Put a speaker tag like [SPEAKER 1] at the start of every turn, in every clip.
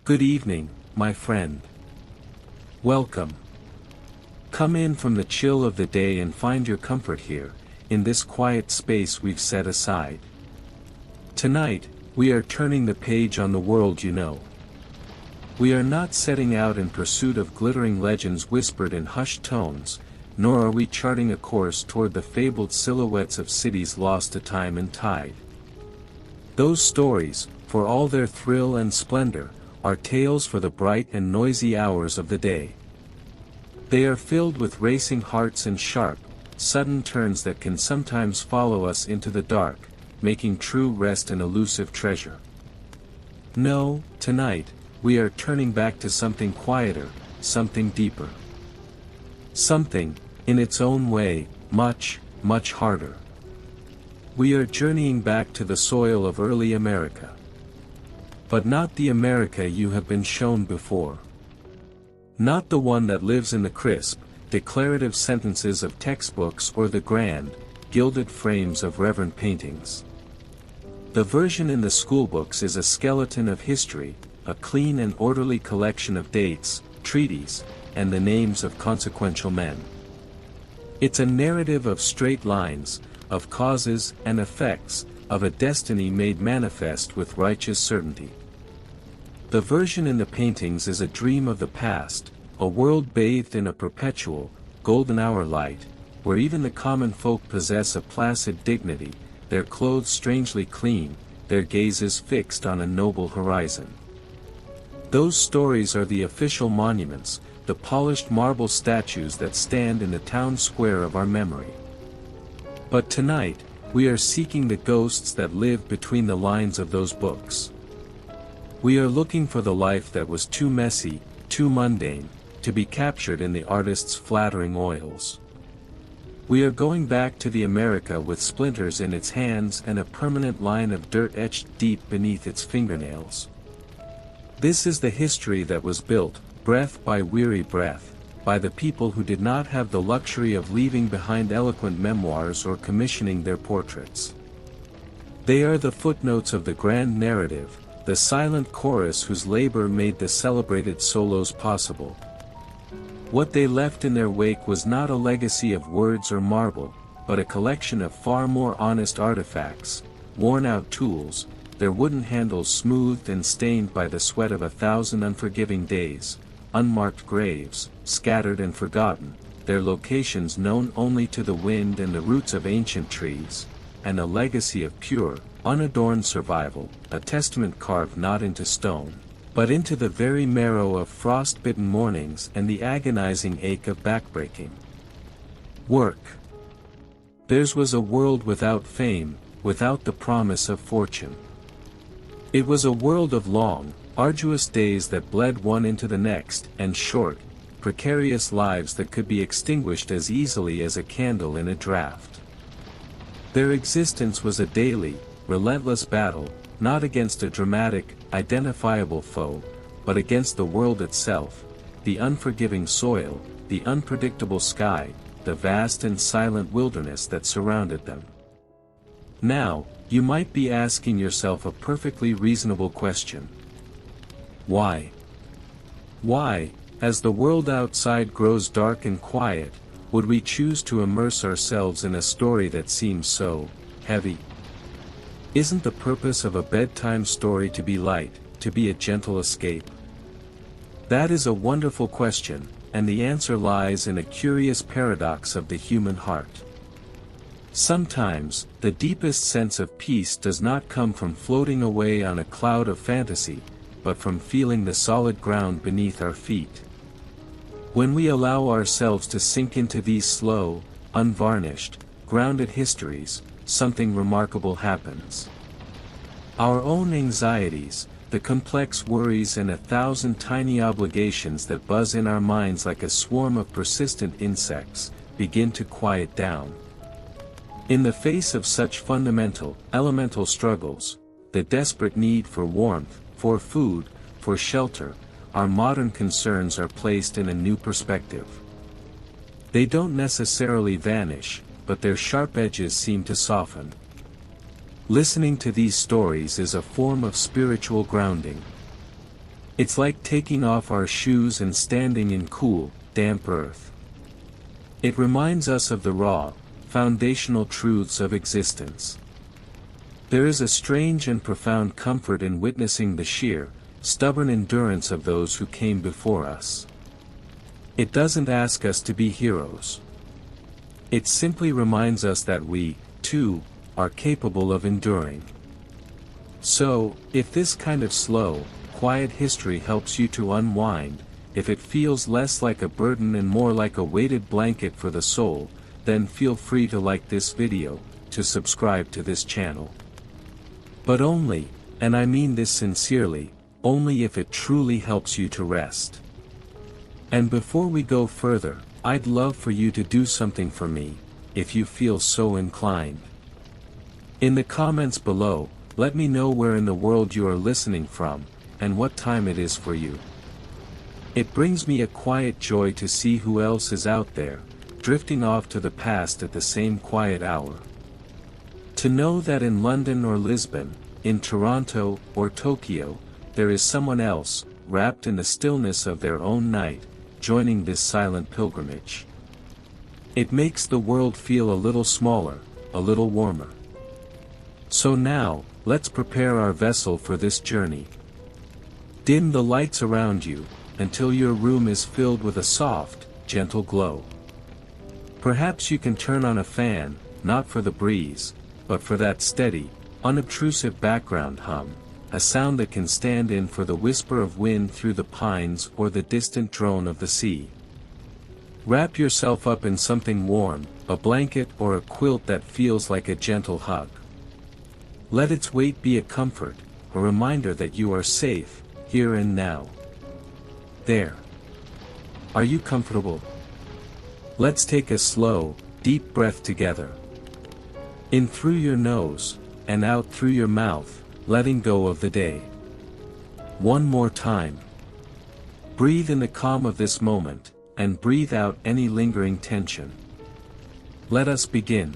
[SPEAKER 1] Good evening, my friend. Welcome. Come in from the chill of the day and find your comfort here, in this quiet space we've set aside. Tonight, we are turning the page on the world you know. We are not setting out in pursuit of glittering legends whispered in hushed tones, nor are we charting a course toward the fabled silhouettes of cities lost to time and tide. Those stories, for all their thrill and splendor, are tales for the bright and noisy hours of the day. They are filled with racing hearts and sharp, sudden turns that can sometimes follow us into the dark, making true rest an elusive treasure. No, tonight, we are turning back to something quieter, something deeper. Something, in its own way, much, much harder. We are journeying back to the soil of early America. But not the America you have been shown before. Not the one that lives in the crisp, declarative sentences of textbooks or the grand, gilded frames of reverent paintings. The version in the schoolbooks is a skeleton of history, a clean and orderly collection of dates, treaties, and the names of consequential men. It's a narrative of straight lines, of causes and effects, of a destiny made manifest with righteous certainty. The version in the paintings is a dream of the past, a world bathed in a perpetual, golden hour light, where even the common folk possess a placid dignity, their clothes strangely clean, their gazes fixed on a noble horizon. Those stories are the official monuments, the polished marble statues that stand in the town square of our memory. But tonight, we are seeking the ghosts that live between the lines of those books. We are looking for the life that was too messy, too mundane, to be captured in the artist's flattering oils. We are going back to the America with splinters in its hands and a permanent line of dirt etched deep beneath its fingernails. This is the history that was built, breath by weary breath, by the people who did not have the luxury of leaving behind eloquent memoirs or commissioning their portraits. They are the footnotes of the grand narrative, the silent chorus whose labor made the celebrated solos possible. What they left in their wake was not a legacy of words or marble, but a collection of far more honest artifacts, worn-out tools, their wooden handles smoothed and stained by the sweat of 1,000 unforgiving days, unmarked graves, scattered and forgotten, their locations known only to the wind and the roots of ancient trees, and a legacy of pure, unadorned survival, a testament carved not into stone, but into the very marrow of frost-bitten mornings and the agonizing ache of backbreaking. Work. Theirs was a world without fame, without the promise of fortune. It was a world of long, arduous days that bled one into the next, and short, precarious lives that could be extinguished as easily as a candle in a draught. Their existence was a daily, relentless battle, not against a dramatic, identifiable foe, but against the world itself, the unforgiving soil, the unpredictable sky, the vast and silent wilderness that surrounded them. Now, you might be asking yourself a perfectly reasonable question. Why? Why, as the world outside grows dark and quiet, would we choose to immerse ourselves in a story that seems so heavy? Isn't the purpose of a bedtime story to be light, to be a gentle escape? That is a wonderful question, and the answer lies in a curious paradox of the human heart. Sometimes, the deepest sense of peace does not come from floating away on a cloud of fantasy, but from feeling the solid ground beneath our feet. When we allow ourselves to sink into these slow, unvarnished, grounded histories, something remarkable happens. Our own anxieties, the complex worries and 1,000 tiny obligations that buzz in our minds like a swarm of persistent insects, begin to quiet down. In the face of such fundamental, elemental struggles, the desperate need for warmth, for food, for shelter, our modern concerns are placed in a new perspective. They don't necessarily vanish, but their sharp edges seem to soften. Listening to these stories is a form of spiritual grounding. It's like taking off our shoes and standing in cool, damp earth. It reminds us of the raw, foundational truths of existence. There is a strange and profound comfort in witnessing the sheer, stubborn endurance of those who came before us. It doesn't ask us to be heroes. It simply reminds us that we, too, are capable of enduring. So, if this kind of slow, quiet history helps you to unwind, if it feels less like a burden and more like a weighted blanket for the soul, then feel free to like this video, to subscribe to this channel. But only, and I mean this sincerely, only if it truly helps you to rest. And before we go further, I'd love for you to do something for me, if you feel so inclined. In the comments below, let me know where in the world you are listening from, and what time it is for you. It brings me a quiet joy to see who else is out there, drifting off to the past at the same quiet hour. To know that in London or Lisbon, in Toronto or Tokyo, there is someone else, wrapped in the stillness of their own night, joining this silent pilgrimage. It makes the world feel a little smaller, a little warmer. So now, let's prepare our vessel for this journey. Dim the lights around you, until your room is filled with a soft, gentle glow. Perhaps you can turn on a fan, not for the breeze, but for that steady, unobtrusive background hum, a sound that can stand in for the whisper of wind through the pines or the distant drone of the sea. Wrap yourself up in something warm, a blanket or a quilt that feels like a gentle hug. Let its weight be a comfort, a reminder that you are safe, here and now. There. Are you comfortable? Let's take a slow, deep breath together. In through your nose, and out through your mouth, letting go of the day. One more time. Breathe in the calm of this moment, and breathe out any lingering tension. Let us begin.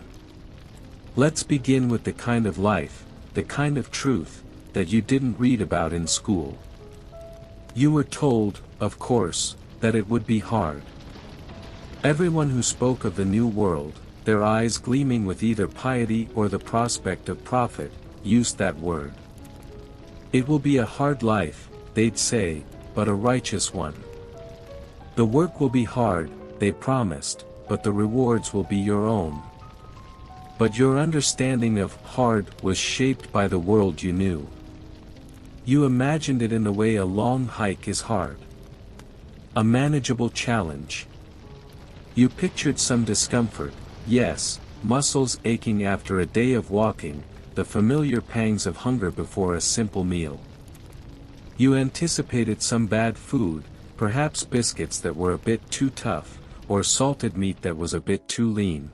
[SPEAKER 1] Let's begin with the kind of life, the kind of truth, that you didn't read about in school. You were told, of course, that it would be hard. Everyone who spoke of the new world, their eyes gleaming with either piety or the prospect of profit, used that word. It will be a hard life, they'd say, but a righteous one. The work will be hard, they promised, but the rewards will be your own. But your understanding of hard was shaped by the world you knew. You imagined it in the way a long hike is hard. A manageable challenge. You pictured some discomfort, yes, muscles aching after a day of walking, the familiar pangs of hunger before a simple meal. You anticipated some bad food, perhaps biscuits that were a bit too tough, or salted meat that was a bit too lean.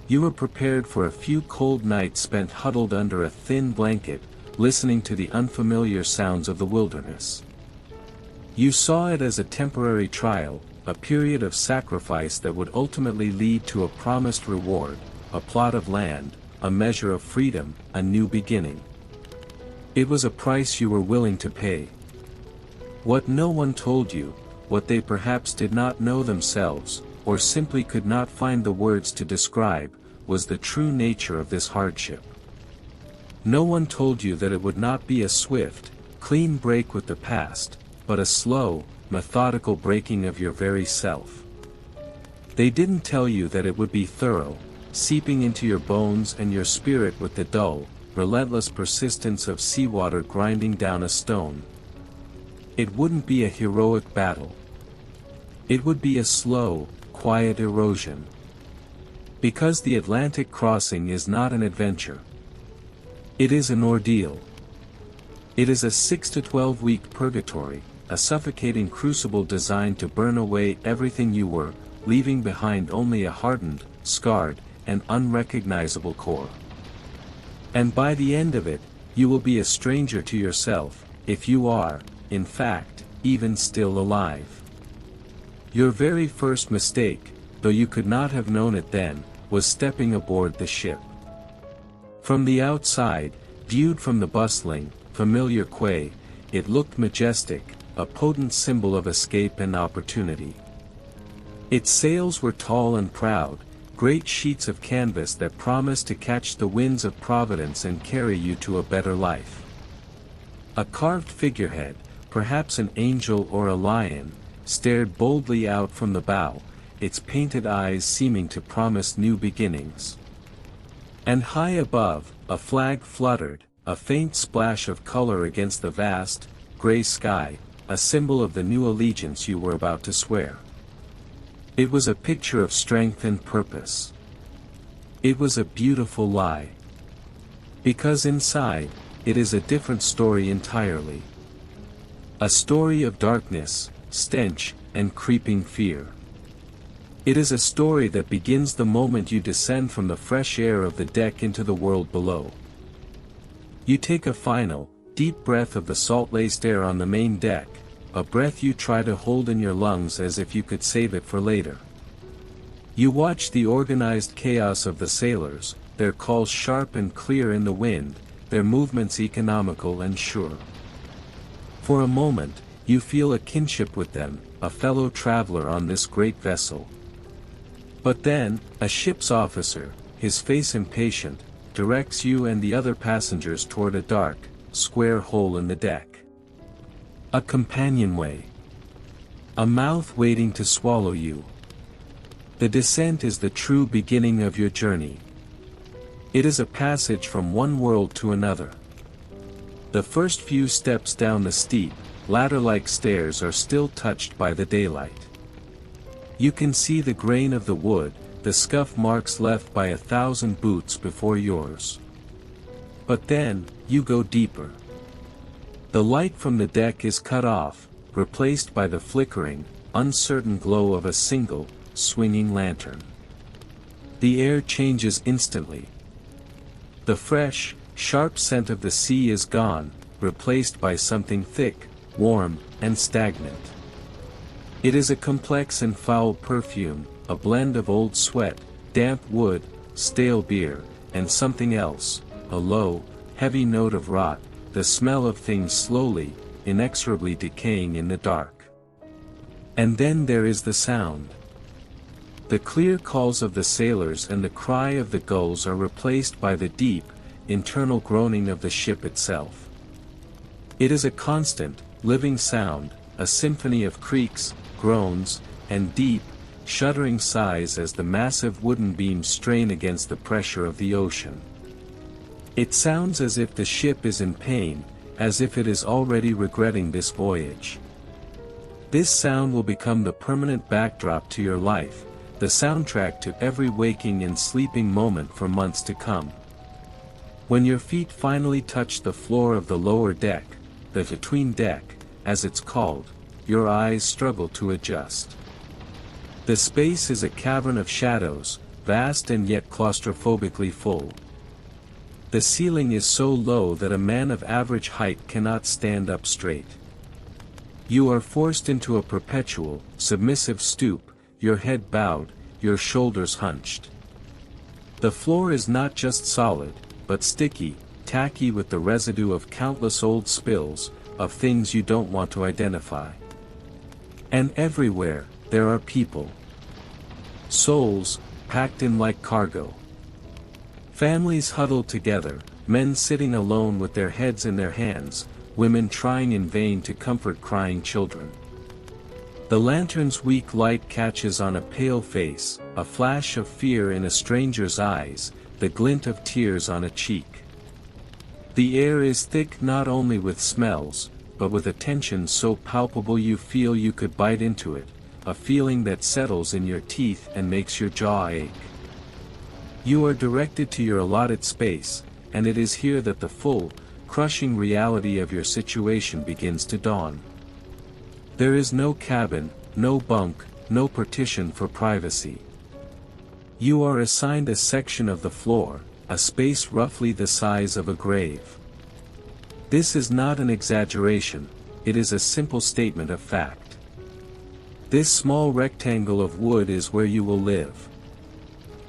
[SPEAKER 1] You were prepared for a few cold nights spent huddled under a thin blanket, listening to the unfamiliar sounds of the wilderness. You saw it as a temporary trial, a period of sacrifice that would ultimately lead to a promised reward, a plot of land, a measure of freedom, a new beginning. It was a price you were willing to pay. What no one told you, what they perhaps did not know themselves, or simply could not find the words to describe, was the true nature of this hardship. No one told you that it would not be a swift, clean break with the past, but a slow, methodical breaking of your very self. They didn't tell you that it would be thorough, seeping into your bones and your spirit with the dull, relentless persistence of seawater grinding down a stone. It wouldn't be a heroic battle. It would be a slow, quiet erosion. Because the Atlantic crossing is not an adventure. It is an ordeal. It is a 6 to 12 week purgatory, a suffocating crucible designed to burn away everything you were, leaving behind only a hardened, scarred, and unrecognizable core. And by the end of it, you will be a stranger to yourself, if you are, in fact, even still alive. Your very first mistake, though you could not have known it then, was stepping aboard the ship. From the outside, viewed from the bustling, familiar quay, it looked majestic, a potent symbol of escape and opportunity. Its sails were tall and proud, great sheets of canvas that promised to catch the winds of Providence and carry you to a better life. A carved figurehead, perhaps an angel or a lion, stared boldly out from the bow, its painted eyes seeming to promise new beginnings. And high above, a flag fluttered, a faint splash of color against the vast, gray sky, a symbol of the new allegiance you were about to swear. It was a picture of strength and purpose. It was a beautiful lie. Because inside, it is a different story entirely. A story of darkness, stench, and creeping fear. It is a story that begins the moment you descend from the fresh air of the deck into the world below. You take a final, deep breath of the salt-laced air on the main deck, a breath you try to hold in your lungs as if you could save it for later. You watch the organized chaos of the sailors, their calls sharp and clear in the wind, their movements economical and sure. For a moment, you feel a kinship with them, a fellow traveler on this great vessel. But then, a ship's officer, his face impatient, directs you and the other passengers toward a dark, square hole in the deck. A companionway. A mouth waiting to swallow you. The descent is the true beginning of your journey. It is a passage from one world to another. The first few steps down the steep, ladder-like stairs are still touched by the daylight. You can see the grain of the wood, the scuff marks left by 1,000 boots before yours. But then, you go deeper. The light from the deck is cut off, replaced by the flickering, uncertain glow of a single, swinging lantern. The air changes instantly. The fresh, sharp scent of the sea is gone, replaced by something thick, warm, and stagnant. It is a complex and foul perfume, a blend of old sweat, damp wood, stale beer, and something else, a low, heavy note of rot, the smell of things slowly, inexorably decaying in the dark. And then there is the sound. The clear calls of the sailors and the cry of the gulls are replaced by the deep, internal groaning of the ship itself. It is a constant, living sound, a symphony of creaks, groans, and deep, shuddering sighs as the massive wooden beams strain against the pressure of the ocean. It sounds as if the ship is in pain, as if it is already regretting this voyage. This sound will become the permanent backdrop to your life, the soundtrack to every waking and sleeping moment for months to come. When your feet finally touch the floor of the lower deck, the between deck, as it's called, your eyes struggle to adjust. The space is a cavern of shadows, vast and yet claustrophobically full. The ceiling is so low that a man of average height cannot stand up straight. You are forced into a perpetual, submissive stoop, your head bowed, your shoulders hunched. The floor is not just solid, but sticky, tacky with the residue of countless old spills, of things you don't want to identify. And everywhere, there are people. Souls, packed in like cargo. Families huddled together, men sitting alone with their heads in their hands, women trying in vain to comfort crying children. The lantern's weak light catches on a pale face, a flash of fear in a stranger's eyes, the glint of tears on a cheek. The air is thick not only with smells, but with a tension so palpable you feel you could bite into it, a feeling that settles in your teeth and makes your jaw ache. You are directed to your allotted space, and it is here that the full, crushing reality of your situation begins to dawn. There is no cabin, no bunk, no partition for privacy. You are assigned a section of the floor, a space roughly the size of a grave. This is not an exaggeration, it is a simple statement of fact. This small rectangle of wood is where you will live.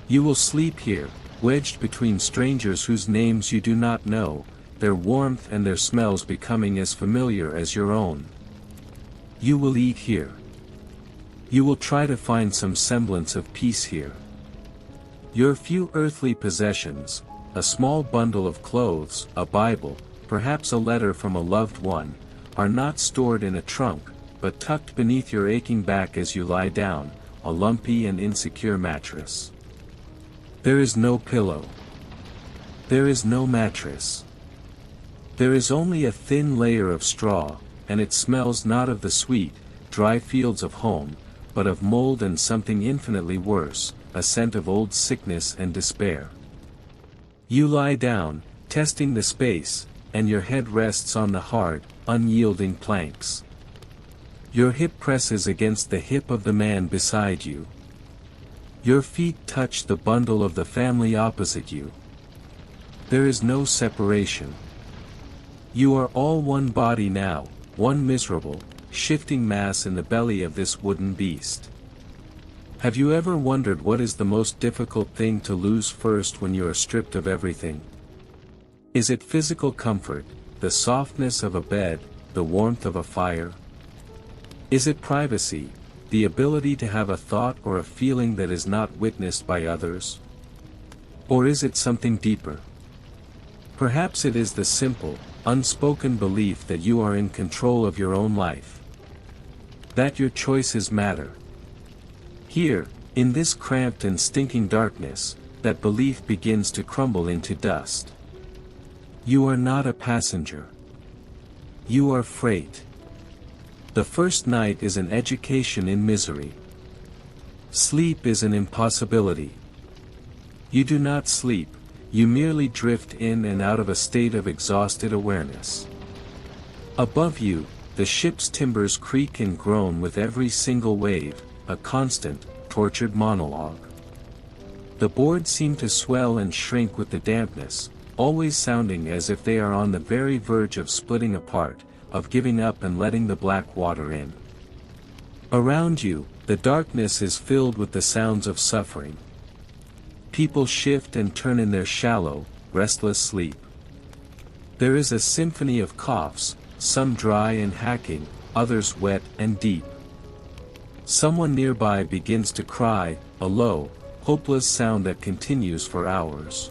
[SPEAKER 1] You will sleep here, wedged between strangers whose names you do not know, their warmth and their smells becoming as familiar as your own. You will eat here. You will try to find some semblance of peace here. Your few earthly possessions, a small bundle of clothes, a Bible, perhaps a letter from a loved one, are not stored in a trunk, but tucked beneath your aching back as you lie down, a lumpy and insecure mattress. There is no pillow. There is no mattress. There is only a thin layer of straw, and it smells not of the sweet, dry fields of home, but of mold and something infinitely worse, a scent of old sickness and despair. You lie down, testing the space, and your head rests on the hard, unyielding planks. Your hip presses against the hip of the man beside you. Your feet touch the bundle of the family opposite you. There is no separation. You are all one body now, one miserable, shifting mass in the belly of this wooden beast. Have you ever wondered what is the most difficult thing to lose first when you are stripped of everything? Is it physical comfort, the softness of a bed, the warmth of a fire? Is it privacy, the ability to have a thought or a feeling that is not witnessed by others? Or is it something deeper? Perhaps it is the simple, unspoken belief that you are in control of your own life. That your choices matter. Here, in this cramped and stinking darkness, that belief begins to crumble into dust. You are not a passenger. You are freight. The first night is an education in misery. Sleep is an impossibility. You do not sleep, you merely drift in and out of a state of exhausted awareness. Above you, the ship's timbers creak and groan with every single wave, a constant, tortured monologue. The boards seem to swell and shrink with the dampness, always sounding as if they are on the very verge of splitting apart, of giving up and letting the black water in. Around you, the darkness is filled with the sounds of suffering. People shift and turn in their shallow, restless sleep. There is a symphony of coughs, some dry and hacking, others wet and deep. Someone nearby begins to cry, a low, hopeless sound that continues for hours.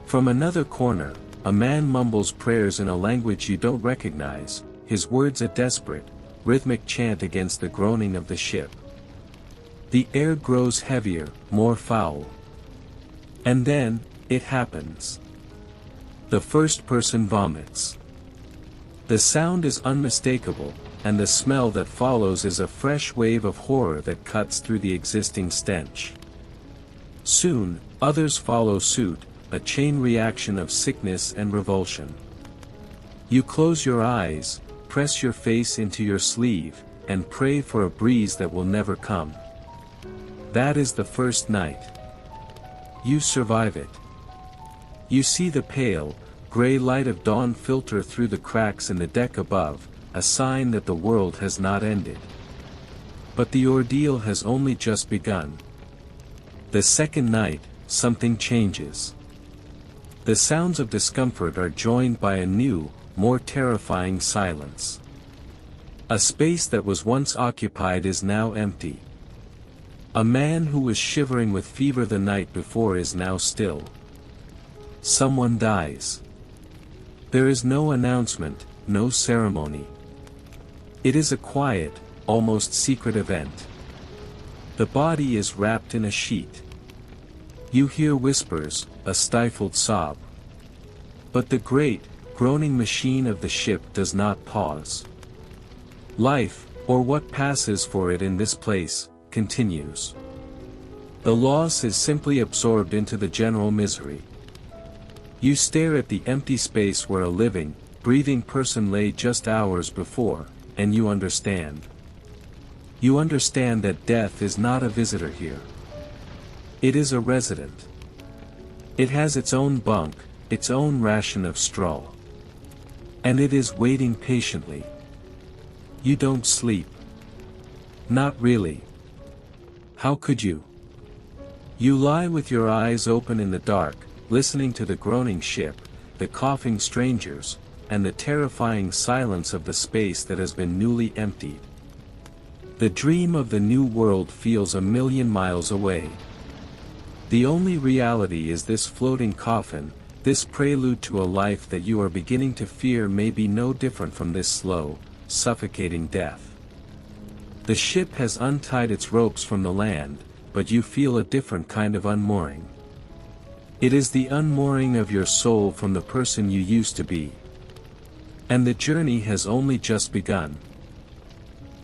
[SPEAKER 1] From another corner, a man mumbles prayers in a language you don't recognize, his words a desperate, rhythmic chant against the groaning of the ship. The air grows heavier, more foul. And then, it happens. The first person vomits. The sound is unmistakable, and the smell that follows is a fresh wave of horror that cuts through the existing stench. Soon, others follow suit, a chain reaction of sickness and revulsion. You close your eyes, press your face into your sleeve, and pray for a breeze that will never come. That is the first night. You survive it. You see the pale, gray light of dawn filter through the cracks in the deck above, a sign that the world has not ended. But the ordeal has only just begun. The second night, something changes. The sounds of discomfort are joined by a new, more terrifying silence. A space that was once occupied is now empty. A man who was shivering with fever the night before is now still. Someone dies. There is no announcement, no ceremony. It is a quiet, almost secret event. The body is wrapped in a sheet. You hear whispers, a stifled sob. But the great, groaning machine of the ship does not pause. Life, or what passes for it in this place, continues. The loss is simply absorbed into the general misery. You stare at the empty space where a living, breathing person lay just hours before, and you understand. You understand that death is not a visitor here. It is a resident. It has its own bunk, its own ration of straw. And it is waiting patiently. You don't sleep. Not really. How could you? You lie with your eyes open in the dark, listening to the groaning ship, the coughing strangers, and the terrifying silence of the space that has been newly emptied. The dream of the new world feels a million miles away. The only reality is this floating coffin, this prelude to a life that you are beginning to fear may be no different from this slow, suffocating death. The ship has untied its ropes from the land, but you feel a different kind of unmooring. It is the unmooring of your soul from the person you used to be. And the journey has only just begun.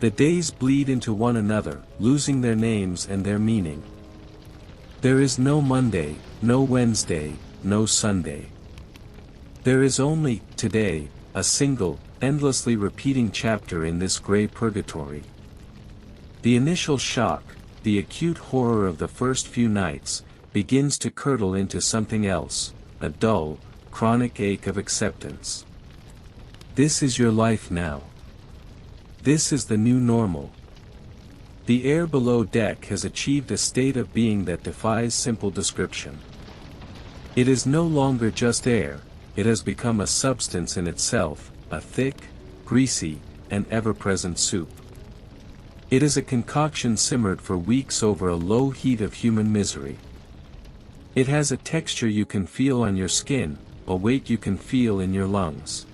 [SPEAKER 1] The days bleed into one another, losing their names and their meaning. There is no Monday, no Wednesday, no Sunday. There is only, today, a single, endlessly repeating chapter in this gray purgatory. The initial shock, the acute horror of the first few nights, begins to curdle into something else, a dull, chronic ache of acceptance. This is your life now. This is the new normal. The air below deck has achieved a state of being that defies simple description. It is no longer just air, it has become a substance in itself, a thick, greasy, and ever-present soup. It is a concoction simmered for weeks over a low heat of human misery. It has a texture you can feel on your skin, a weight you can feel in your lungs.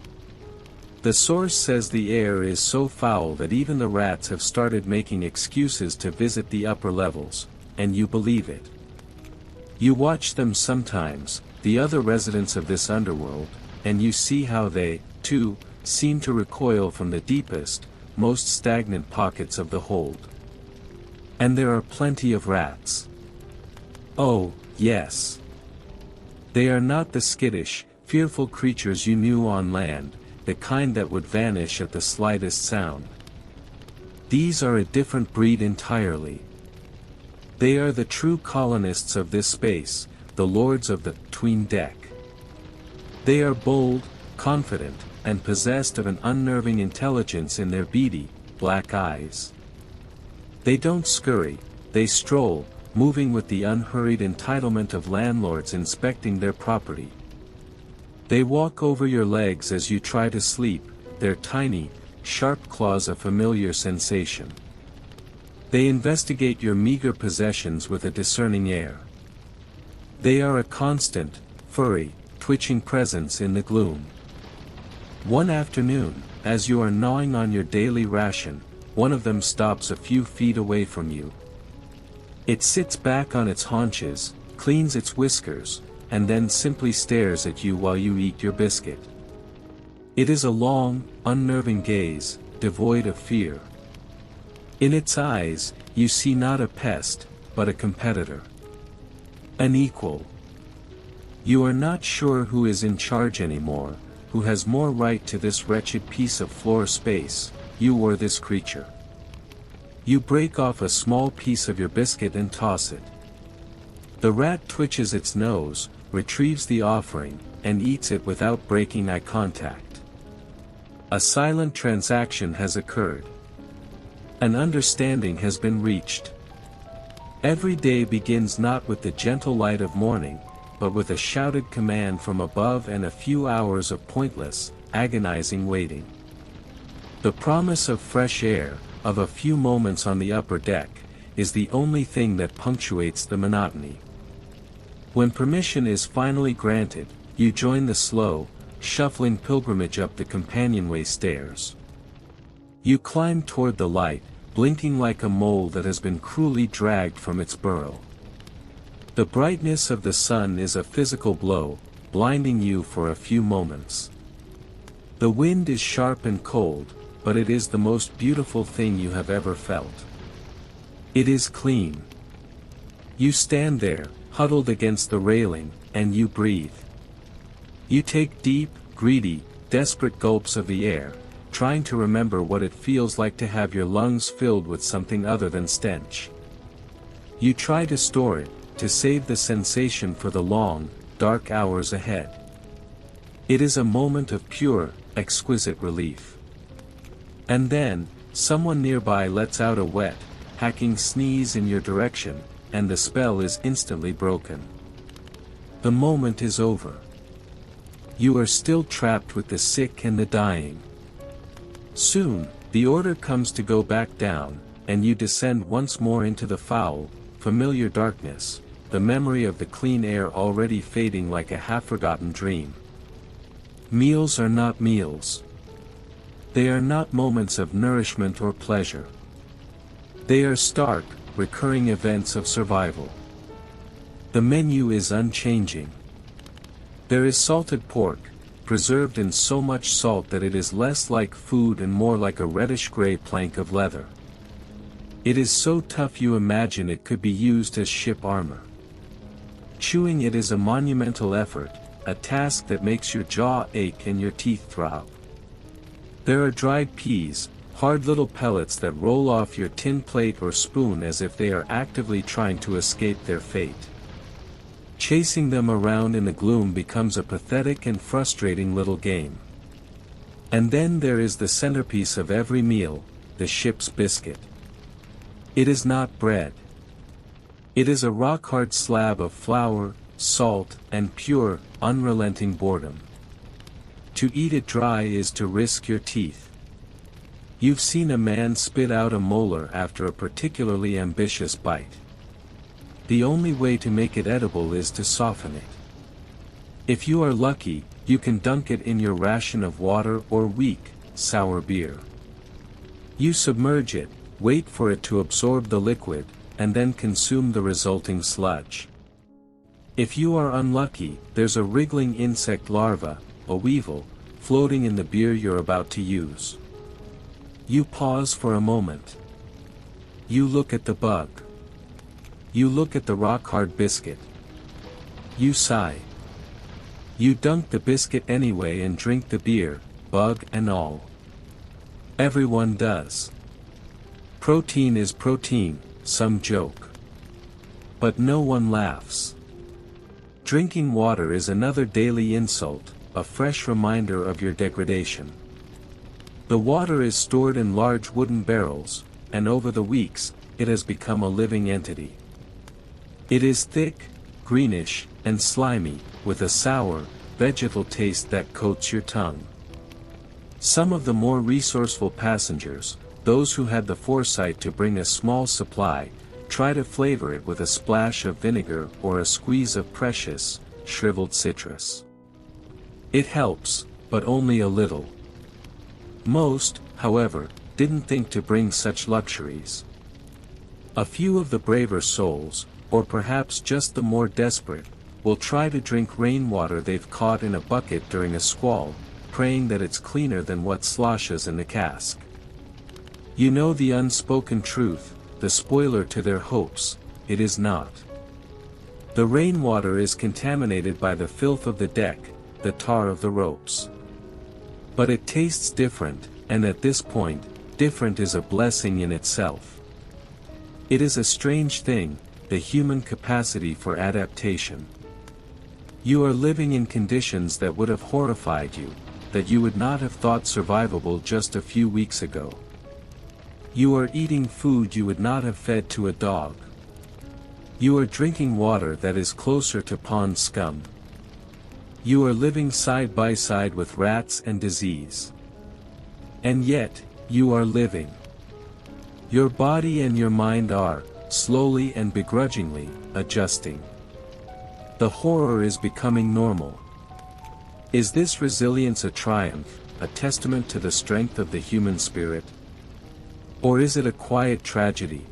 [SPEAKER 1] The source says the air is so foul that even the rats have started making excuses to visit the upper levels, and you believe it. You watch them sometimes, the other residents of this underworld, and you see how they, too, seem to recoil from the deepest, most stagnant pockets of the hold. And there are plenty of rats. Oh, yes. They are not the skittish, fearful creatures you knew on land, the kind that would vanish at the slightest sound. These are a different breed entirely. They are the true colonists of this space, the lords of the tween deck. They are bold, confident, and possessed of an unnerving intelligence in their beady, black eyes. They don't scurry, they stroll, moving with the unhurried entitlement of landlords inspecting their property. They walk over your legs as you try to sleep, their tiny, sharp claws a familiar sensation. They investigate your meager possessions with a discerning air. They are a constant, furry, twitching presence in the gloom. One afternoon, as you are gnawing on your daily ration, one of them stops a few feet away from you. It sits back on its haunches, cleans its whiskers, and then simply stares at you while you eat your biscuit. It is a long, unnerving gaze, devoid of fear. In its eyes, you see not a pest, but a competitor. An equal. You are not sure who is in charge anymore, who has more right to this wretched piece of floor space, you or this creature. You break off a small piece of your biscuit and toss it. The rat twitches its nose, retrieves the offering, and eats it without breaking eye contact. A silent transaction has occurred. An understanding has been reached. Every day begins not with the gentle light of morning, but with a shouted command from above and a few hours of pointless, agonizing waiting. The promise of fresh air, of a few moments on the upper deck, is the only thing that punctuates the monotony. When permission is finally granted, you join the slow, shuffling pilgrimage up the companionway stairs. You climb toward the light, blinking like a mole that has been cruelly dragged from its burrow. The brightness of the sun is a physical blow, blinding you for a few moments. The wind is sharp and cold, but it is the most beautiful thing you have ever felt. It is clean. You stand there, huddled against the railing, and you breathe. You take deep, greedy, desperate gulps of the air, trying to remember what it feels like to have your lungs filled with something other than stench. You try to store it, to save the sensation for the long, dark hours ahead. It is a moment of pure, exquisite relief. And then, someone nearby lets out a wet, hacking sneeze in your direction, and the spell is instantly broken. The moment is over. You are still trapped with the sick and the dying. Soon, the order comes to go back down, and you descend once more into the foul, familiar darkness, the memory of the clean air already fading like a half-forgotten dream. Meals are not meals. They are not moments of nourishment or pleasure. They are stark, recurring events of survival. The menu is unchanging. There is salted pork, preserved in so much salt that it is less like food and more like a reddish-gray plank of leather. It is so tough you imagine it could be used as ship armor. Chewing it is a monumental effort, a task that makes your jaw ache and your teeth throb. There are dried peas, hard little pellets that roll off your tin plate or spoon as if they are actively trying to escape their fate. Chasing them around in the gloom becomes a pathetic and frustrating little game. And then there is the centerpiece of every meal, the ship's biscuit. It is not bread. It is a rock-hard slab of flour, salt, and pure, unrelenting boredom. To eat it dry is to risk your teeth. You've seen a man spit out a molar after a particularly ambitious bite. The only way to make it edible is to soften it. If you are lucky, you can dunk it in your ration of water or weak, sour beer. You submerge it, wait for it to absorb the liquid, and then consume the resulting sludge. If you are unlucky, there's a wriggling insect larva, a weevil, floating in the beer you're about to use. You pause for a moment. You look at the bug. You look at the rock-hard biscuit. You sigh. You dunk the biscuit anyway and drink the beer, bug and all. Everyone does. Protein is protein, some joke. But no one laughs. Drinking water is another daily insult, a fresh reminder of your degradation. The water is stored in large wooden barrels, and over the weeks, it has become a living entity. It is thick, greenish, and slimy, with a sour, vegetal taste that coats your tongue. Some of the more resourceful passengers, those who had the foresight to bring a small supply, try to flavor it with a splash of vinegar or a squeeze of precious, shriveled citrus. It helps, but only a little. Most, however, didn't think to bring such luxuries. A few of the braver souls, or perhaps just the more desperate, will try to drink rainwater they've caught in a bucket during a squall, praying that it's cleaner than what sloshes in the cask. You know the unspoken truth, the spoiler to their hopes, it is not. The rainwater is contaminated by the filth of the deck, the tar of the ropes. But it tastes different, and at this point, different is a blessing in itself. It is a strange thing, the human capacity for adaptation. You are living in conditions that would have horrified you, that you would not have thought survivable just a few weeks ago. You are eating food you would not have fed to a dog. You are drinking water that is closer to pond scum. You are living side by side with rats and disease. And yet, you are living. Your body and your mind are, slowly and begrudgingly, adjusting. The horror is becoming normal. Is this resilience a triumph, a testament to the strength of the human spirit? Or is it a quiet tragedy?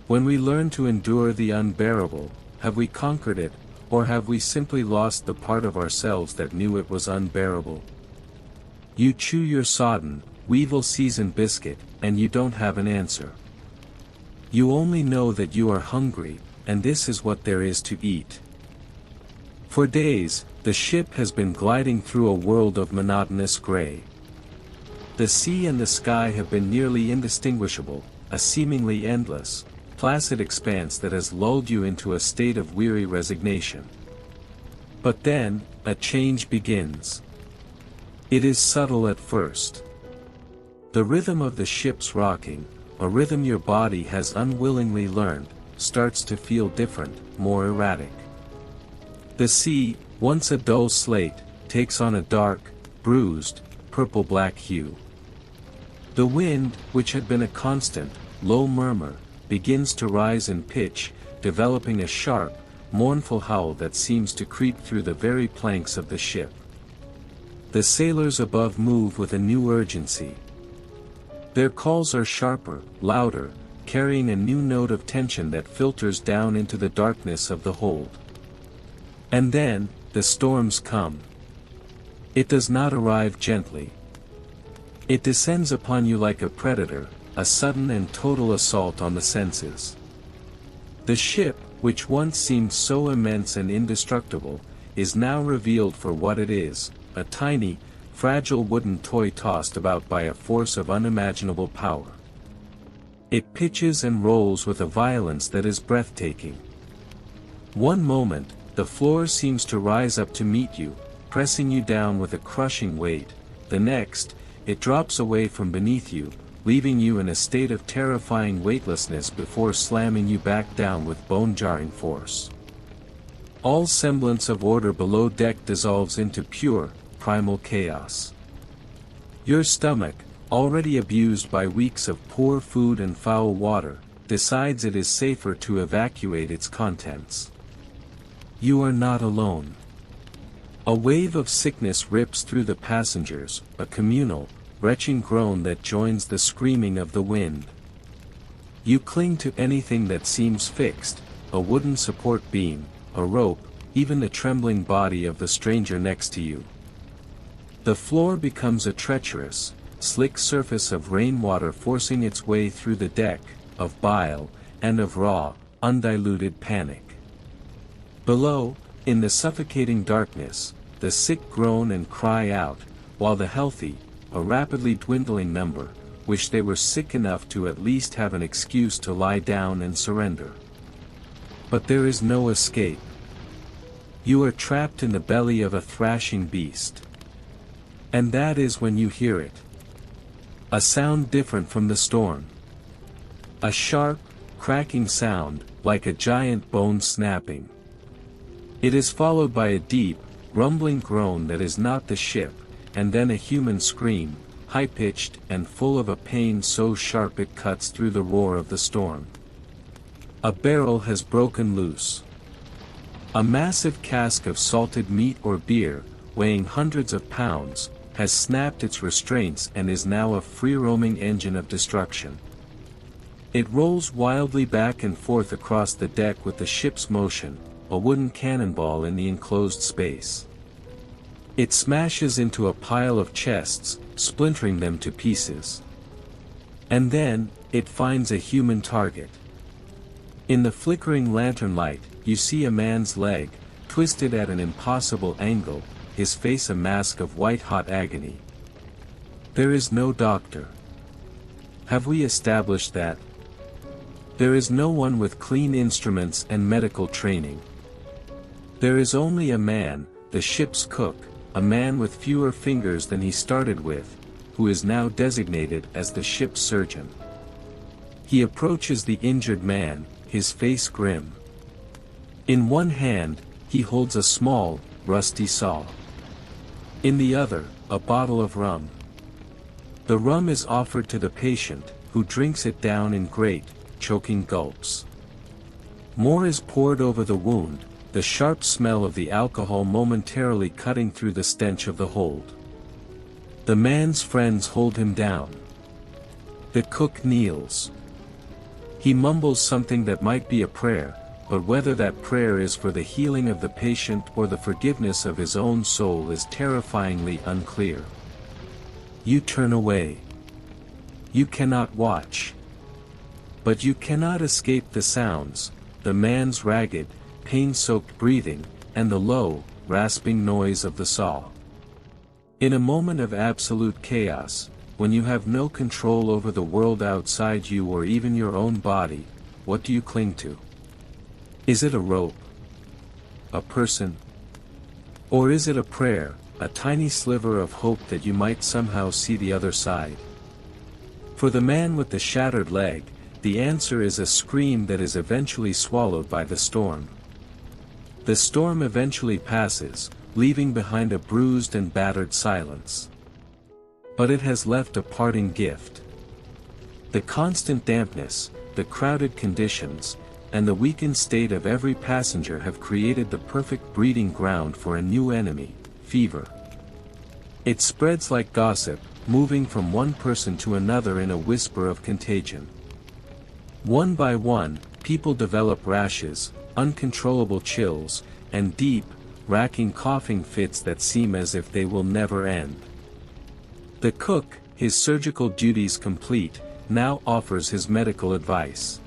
[SPEAKER 1] When we learn to endure the unbearable, have we conquered it, or have we simply lost the part of ourselves that knew it was unbearable? You chew your sodden, weevil-seasoned biscuit, and you don't have an answer. You only know that you are hungry, and this is what there is to eat. For days, the ship has been gliding through a world of monotonous gray. The sea and the sky have been nearly indistinguishable, a seemingly endless, placid expanse that has lulled you into a state of weary resignation. But then, a change begins. It is subtle at first. The rhythm of the ship's rocking, a rhythm your body has unwillingly learned, starts to feel different, more erratic. The sea, once a dull slate, takes on a dark, bruised, purple-black hue. The wind, which had been a constant, low murmur, begins to rise in pitch, developing a sharp, mournful howl that seems to creep through the very planks of the ship. The sailors above move with a new urgency. Their calls are sharper, louder, carrying a new note of tension that filters down into the darkness of the hold. And then, the storms come. It does not arrive gently. It descends upon you like a predator, a sudden and total assault on the senses. The ship, which once seemed so immense and indestructible, is now revealed for what it is, a tiny, fragile wooden toy tossed about by a force of unimaginable power. It pitches and rolls with a violence that is breathtaking. One moment, the floor seems to rise up to meet you, pressing you down with a crushing weight. The next, it drops away from beneath you, leaving you in a state of terrifying weightlessness before slamming you back down with bone-jarring force. All semblance of order below deck dissolves into pure, primal chaos. Your stomach, already abused by weeks of poor food and foul water, decides it is safer to evacuate its contents. You are not alone. A wave of sickness rips through the passengers, a communal, retching groan that joins the screaming of the wind. You cling to anything that seems fixed, a wooden support beam, a rope, even the trembling body of the stranger next to you. The floor becomes a treacherous, slick surface of rainwater forcing its way through the deck, of bile, and of raw, undiluted panic. Below, in the suffocating darkness, the sick groan and cry out, while the healthy, a rapidly dwindling number, wish they were sick enough to at least have an excuse to lie down and surrender. But there is no escape. You are trapped in the belly of a thrashing beast. And that is when you hear it. A sound different from the storm. A sharp, cracking sound, like a giant bone snapping. It is followed by a deep, rumbling groan that is not the ship, and then a human scream, high-pitched and full of a pain so sharp it cuts through the roar of the storm. A barrel has broken loose. A massive cask of salted meat or beer, weighing hundreds of pounds, has snapped its restraints and is now a free-roaming engine of destruction. It rolls wildly back and forth across the deck with the ship's motion, a wooden cannonball in the enclosed space. It smashes into a pile of chests, splintering them to pieces. And then, it finds a human target. In the flickering lantern light, you see a man's leg, twisted at an impossible angle, his face a mask of white-hot agony. There is no doctor. Have we established that? There is no one with clean instruments and medical training. There is only a man, the ship's cook, a man with fewer fingers than he started with, who is now designated as the ship's surgeon. He approaches the injured man, his face grim. In one hand, he holds a small, rusty saw. In the other, a bottle of rum. The rum is offered to the patient, who drinks it down in great, choking gulps. More is poured over the wound, the sharp smell of the alcohol momentarily cutting through the stench of the hold. The man's friends hold him down. The cook kneels. He mumbles something that might be a prayer, but whether that prayer is for the healing of the patient or the forgiveness of his own soul is terrifyingly unclear. You turn away. You cannot watch. But you cannot escape the sounds, the man's ragged, pain-soaked breathing, and the low, rasping noise of the saw. In a moment of absolute chaos, when you have no control over the world outside you or even your own body, what do you cling to? Is it a rope? A person? Or is it a prayer, a tiny sliver of hope that you might somehow see the other side? For the man with the shattered leg, the answer is a scream that is eventually swallowed by the storm. The storm eventually passes, leaving behind a bruised and battered silence. But it has left a parting gift. The constant dampness, the crowded conditions, and the weakened state of every passenger have created the perfect breeding ground for a new enemy, fever. It spreads like gossip, moving from one person to another in a whisper of contagion. One by one, people develop rashes, uncontrollable chills, and deep, racking coughing fits that seem as if they will never end. The cook, his surgical duties complete, now offers his medical advice.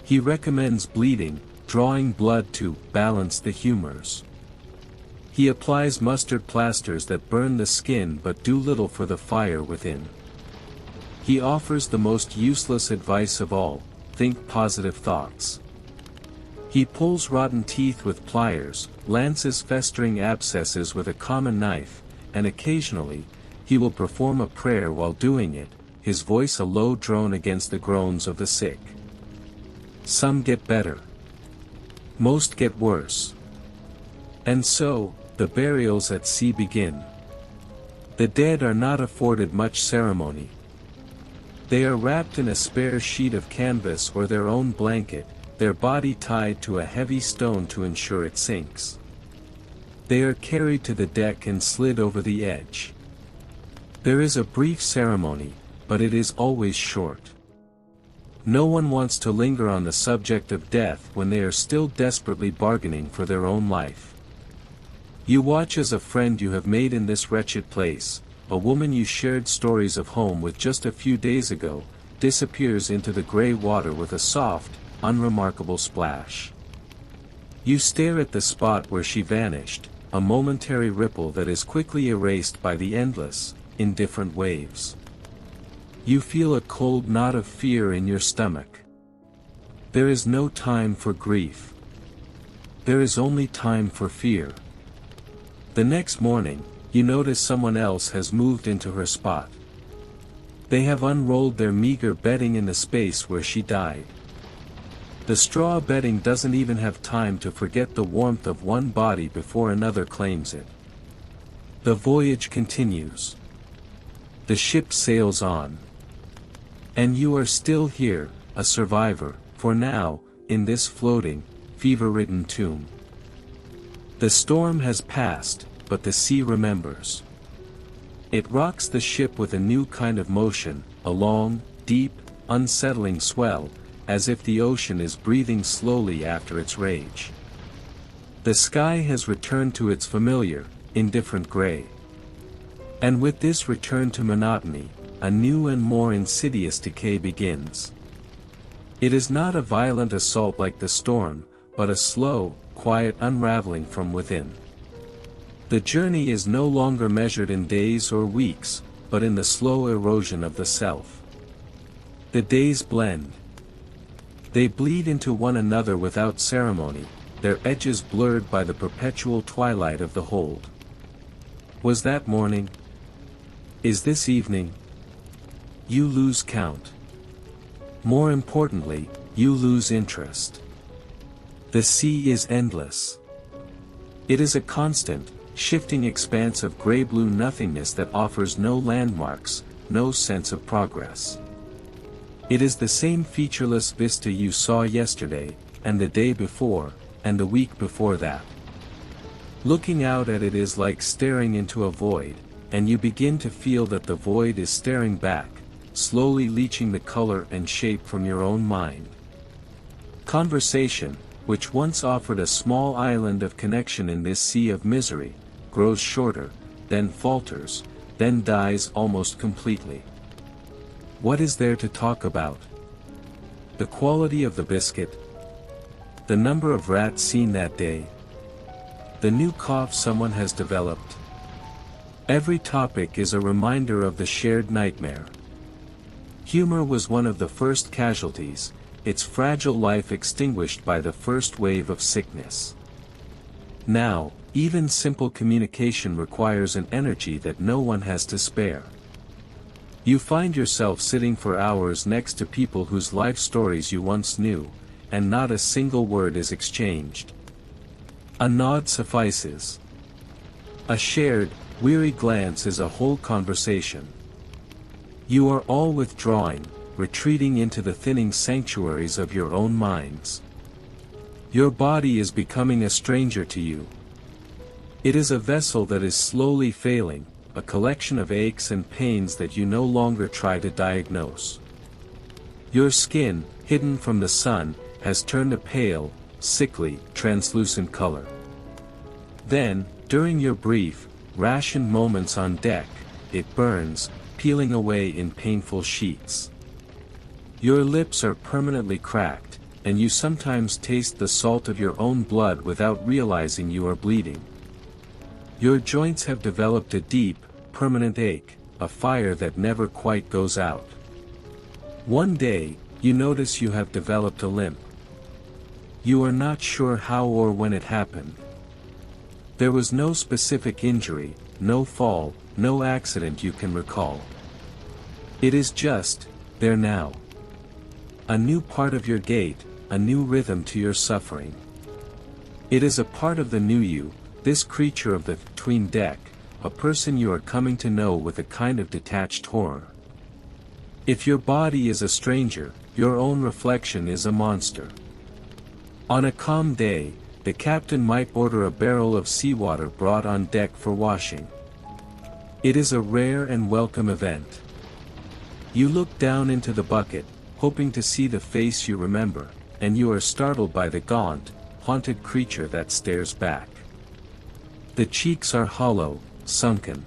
[SPEAKER 1] He recommends bleeding, drawing blood to balance the humors. He applies mustard plasters that burn the skin but do little for the fire within. He offers the most useless advice of all: think positive thoughts. He pulls rotten teeth with pliers, lances festering abscesses with a common knife, and occasionally, he will perform a prayer while doing it, his voice a low drone against the groans of the sick. Some get better. Most get worse. And so, the burials at sea begin. The dead are not afforded much ceremony. They are wrapped in a spare sheet of canvas or their own blanket, their body tied to a heavy stone to ensure it sinks. They are carried to the deck and slid over the edge. There is a brief ceremony, but it is always short. No one wants to linger on the subject of death when they are still desperately bargaining for their own life. You watch as a friend you have made in this wretched place, a woman you shared stories of home with just a few days ago, disappears into the gray water with a soft, unremarkable splash. You stare at the spot where she vanished, a momentary ripple that is quickly erased by the endless, indifferent waves. You feel a cold knot of fear in your stomach. There is no time for grief. There is only time for fear. The next morning, you notice someone else has moved into her spot. They have unrolled their meager bedding in the space where she died. The straw bedding doesn't even have time to forget the warmth of one body before another claims it. The voyage continues. The ship sails on. And you are still here, a survivor, for now, in this floating, fever-ridden tomb. The storm has passed, but the sea remembers. It rocks the ship with a new kind of motion, a long, deep, unsettling swell, as if the ocean is breathing slowly after its rage. The sky has returned to its familiar, indifferent gray. And with this return to monotony, a new and more insidious decay begins. It is not a violent assault like the storm, but a slow, quiet unraveling from within. The journey is no longer measured in days or weeks, but in the slow erosion of the self. The days blend. They bleed into one another without ceremony, their edges blurred by the perpetual twilight of the hold. Was that morning? Is this evening? You lose count. More importantly, you lose interest. The sea is endless. It is a constant, shifting expanse of gray-blue nothingness that offers no landmarks, no sense of progress. It is the same featureless vista you saw yesterday, and the day before, and the week before that. Looking out at it is like staring into a void, and you begin to feel that the void is staring back, slowly leaching the color and shape from your own mind. Conversation, which once offered a small island of connection in this sea of misery, grows shorter, then falters, then dies almost completely. What is there to talk about? The quality of the biscuit? The number of rats seen that day? The new cough someone has developed? Every topic is a reminder of the shared nightmare. Humor was one of the first casualties, its fragile life extinguished by the first wave of sickness. Now, even simple communication requires an energy that no one has to spare. You find yourself sitting for hours next to people whose life stories you once knew, and not a single word is exchanged. A nod suffices. A shared, weary glance is a whole conversation. You are all withdrawing, retreating into the thinning sanctuaries of your own minds. Your body is becoming a stranger to you. It is a vessel that is slowly failing, a collection of aches and pains that you no longer try to diagnose. Your skin, hidden from the sun, has turned a pale, sickly, translucent color. Then, during your brief, rationed moments on deck, it burns, peeling away in painful sheets. Your lips are permanently cracked, and you sometimes taste the salt of your own blood without realizing you are bleeding. Your joints have developed a deep, permanent ache, a fire that never quite goes out. One day, you notice you have developed a limp. You are not sure how or when it happened. There was no specific injury, no fall, no accident you can recall. It is just, there now. A new part of your gait, a new rhythm to your suffering. It is a part of the new you, this creature of the between deck, a person you are coming to know with a kind of detached horror. If your body is a stranger, your own reflection is a monster. On a calm day, the captain might order a barrel of seawater brought on deck for washing. It is a rare and welcome event. You look down into the bucket, hoping to see the face you remember, and you are startled by the gaunt, haunted creature that stares back. The cheeks are hollow, sunken.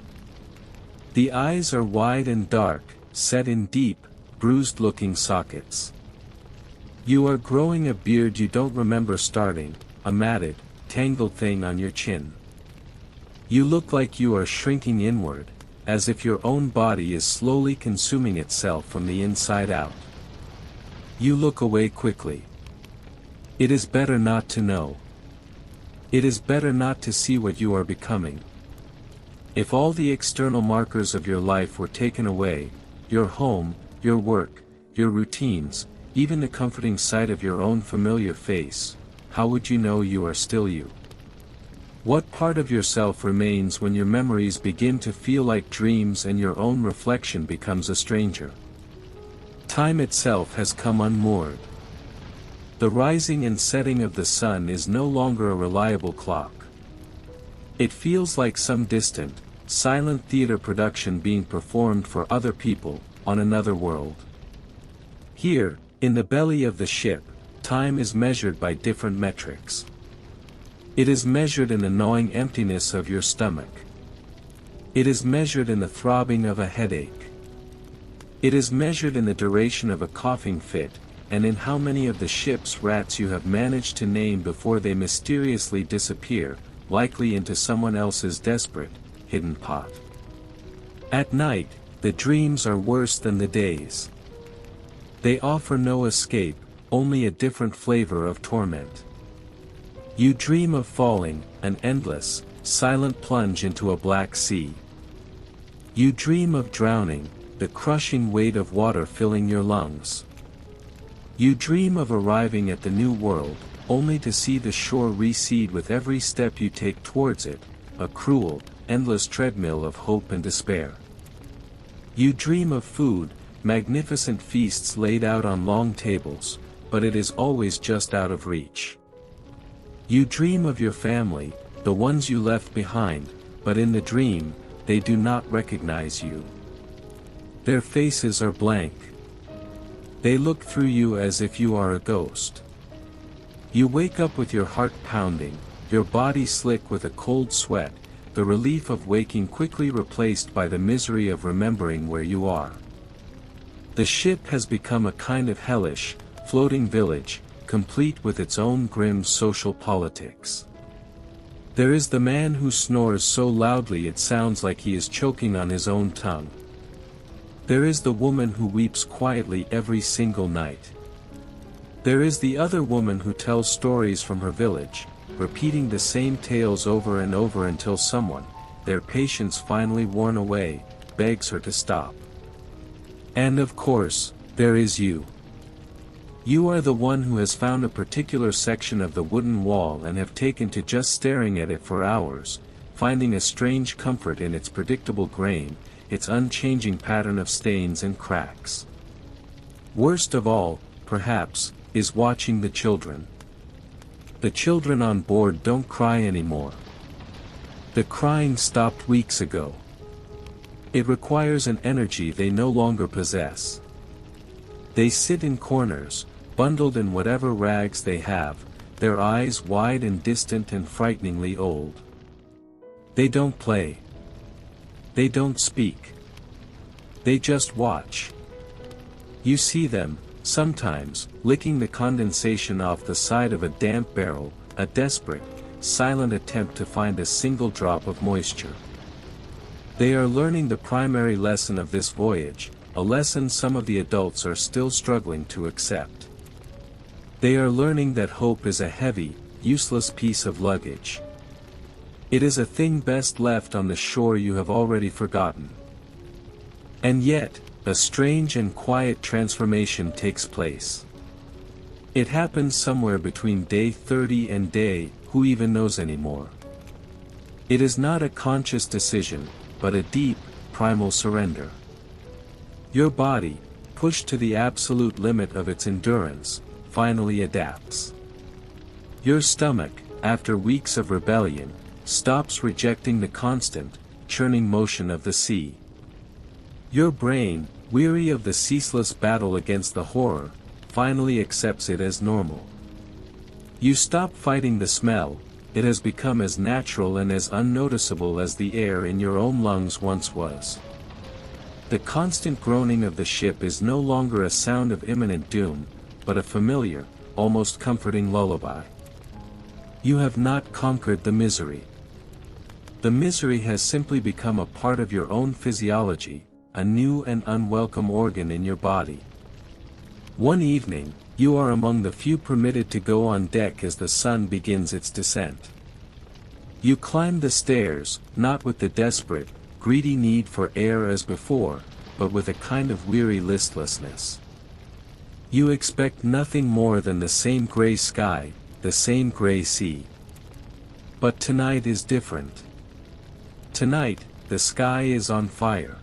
[SPEAKER 1] The eyes are wide and dark, set in deep, bruised-looking sockets. You are growing a beard you don't remember starting, a matted, tangled thing on your chin. You look like you are shrinking inward, as if your own body is slowly consuming itself from the inside out. You look away quickly. It is better not to know. It is better not to see what you are becoming. If all the external markers of your life were taken away, your home, your work, your routines, even the comforting sight of your own familiar face, how would you know you are still you? What part of yourself remains when your memories begin to feel like dreams and your own reflection becomes a stranger? Time itself has come unmoored. The rising and setting of the sun is no longer a reliable clock. It feels like some distant, silent theater production being performed for other people, on another world. Here, in the belly of the ship, time is measured by different metrics. It is measured in the gnawing emptiness of your stomach. It is measured in the throbbing of a headache. It is measured in the duration of a coughing fit, and in how many of the ship's rats you have managed to name before they mysteriously disappear, likely into someone else's desperate, hidden pot. At night, the dreams are worse than the days. They offer no escape, only a different flavor of torment. You dream of falling, an endless, silent plunge into a black sea. You dream of drowning, the crushing weight of water filling your lungs. You dream of arriving at the new world, only to see the shore recede with every step you take towards it, a cruel, endless treadmill of hope and despair. You dream of food, magnificent feasts laid out on long tables, but it is always just out of reach. You dream of your family, the ones you left behind, but in the dream, they do not recognize you. Their faces are blank. They look through you as if you are a ghost. You wake up with your heart pounding, your body slick with a cold sweat, the relief of waking quickly replaced by the misery of remembering where you are. The ship has become a kind of hellish, floating village, complete with its own grim social politics. There is the man who snores so loudly it sounds like he is choking on his own tongue. There is the woman who weeps quietly every single night. There is the other woman who tells stories from her village, repeating the same tales over and over until someone, their patience finally worn away, begs her to stop. And of course, there is you. You are the one who has found a particular section of the wooden wall and have taken to just staring at it for hours, finding a strange comfort in its predictable grain, its unchanging pattern of stains and cracks. Worst of all, perhaps, is watching the children. The children on board don't cry anymore. The crying stopped weeks ago. It requires an energy they no longer possess. They sit in corners, bundled in whatever rags they have, their eyes wide and distant and frighteningly old. They don't play. They don't speak. They just watch. You see them, sometimes, licking the condensation off the side of a damp barrel, a desperate, silent attempt to find a single drop of moisture. They are learning the primary lesson of this voyage, a lesson some of the adults are still struggling to accept. They are learning that hope is a heavy, useless piece of luggage. It is a thing best left on the shore you have already forgotten. And yet, a strange and quiet transformation takes place. It happens somewhere between day 30 and day, who even knows anymore? It is not a conscious decision, but a deep, primal surrender. Your body, pushed to the absolute limit of its endurance, finally adapts. Your stomach, after weeks of rebellion, stops rejecting the constant, churning motion of the sea. Your brain, weary of the ceaseless battle against the horror, finally accepts it as normal. You stop fighting the smell, it has become as natural and as unnoticeable as the air in your own lungs once was. The constant groaning of the ship is no longer a sound of imminent doom, but a familiar, almost comforting lullaby. You have not conquered the misery. The misery has simply become a part of your own physiology, a new and unwelcome organ in your body. One evening, you are among the few permitted to go on deck as the sun begins its descent. You climb the stairs, not with the desperate, greedy need for air as before, but with a kind of weary listlessness. You expect nothing more than the same gray sky, the same gray sea. But tonight is different. Tonight, the sky is on fire.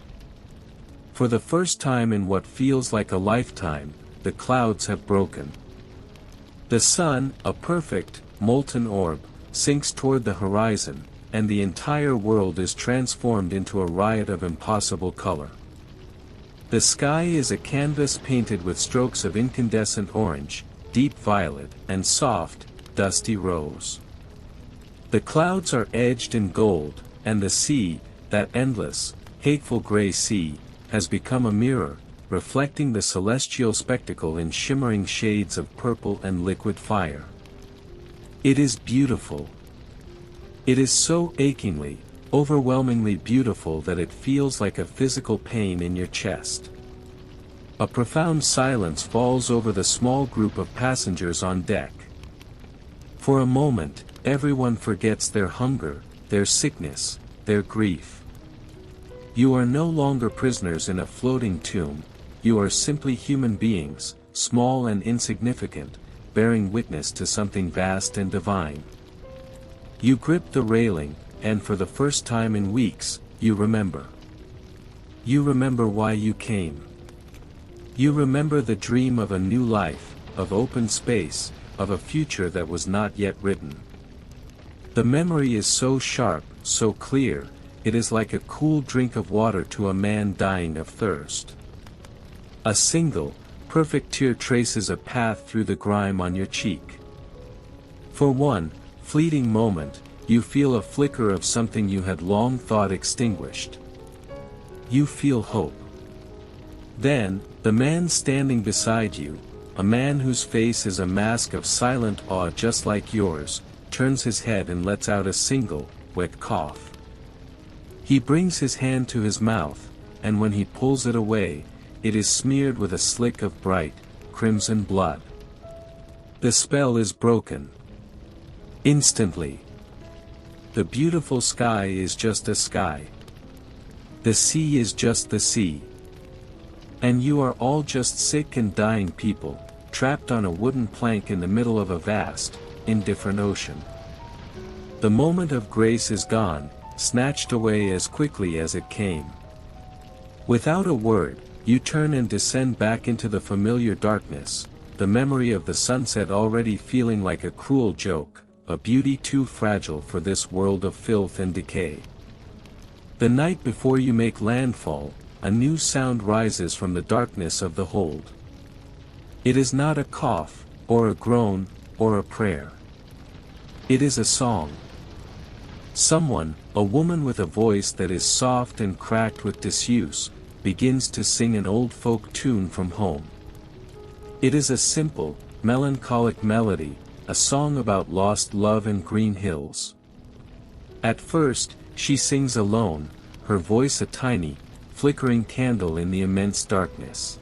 [SPEAKER 1] For the first time in what feels like a lifetime, the clouds have broken. The sun, a perfect, molten orb, sinks toward the horizon, and the entire world is transformed into a riot of impossible color. The sky is a canvas painted with strokes of incandescent orange, deep violet, and soft, dusty rose. The clouds are edged in gold, and the sea, that endless, hateful gray sea, has become a mirror, reflecting the celestial spectacle in shimmering shades of purple and liquid fire. It is beautiful. It is so achingly, overwhelmingly beautiful that it feels like a physical pain in your chest. A profound silence falls over the small group of passengers on deck. For a moment, everyone forgets their hunger, their sickness, their grief. You are no longer prisoners in a floating tomb, you are simply human beings, small and insignificant, bearing witness to something vast and divine. You grip the railing, and for the first time in weeks, you remember. You remember why you came. You remember the dream of a new life, of open space, of a future that was not yet written. The memory is so sharp, so clear, it is like a cool drink of water to a man dying of thirst. A single, perfect tear traces a path through the grime on your cheek. For one fleeting moment, you feel a flicker of something you had long thought extinguished. You feel hope. Then, the man standing beside you, a man whose face is a mask of silent awe just like yours, turns his head and lets out a single, wet cough. He brings his hand to his mouth, and when he pulls it away, it is smeared with a slick of bright, crimson blood. The spell is broken. Instantly. The beautiful sky is just a sky. The sea is just the sea. And you are all just sick and dying people, trapped on a wooden plank in the middle of a vast, indifferent ocean. The moment of grace is gone, snatched away as quickly as it came. Without a word, you turn and descend back into the familiar darkness, the memory of the sunset already feeling like a cruel joke, a beauty too fragile for this world of filth and decay. The night before you make landfall, a new sound rises from the darkness of the hold. It is not a cough, or a groan, or a prayer. It is a song. Someone, a woman with a voice that is soft and cracked with disuse, begins to sing an old folk tune from home. It is a simple, melancholic melody, a song about lost love and green hills. At first, she sings alone, her voice a tiny, flickering candle in the immense darkness.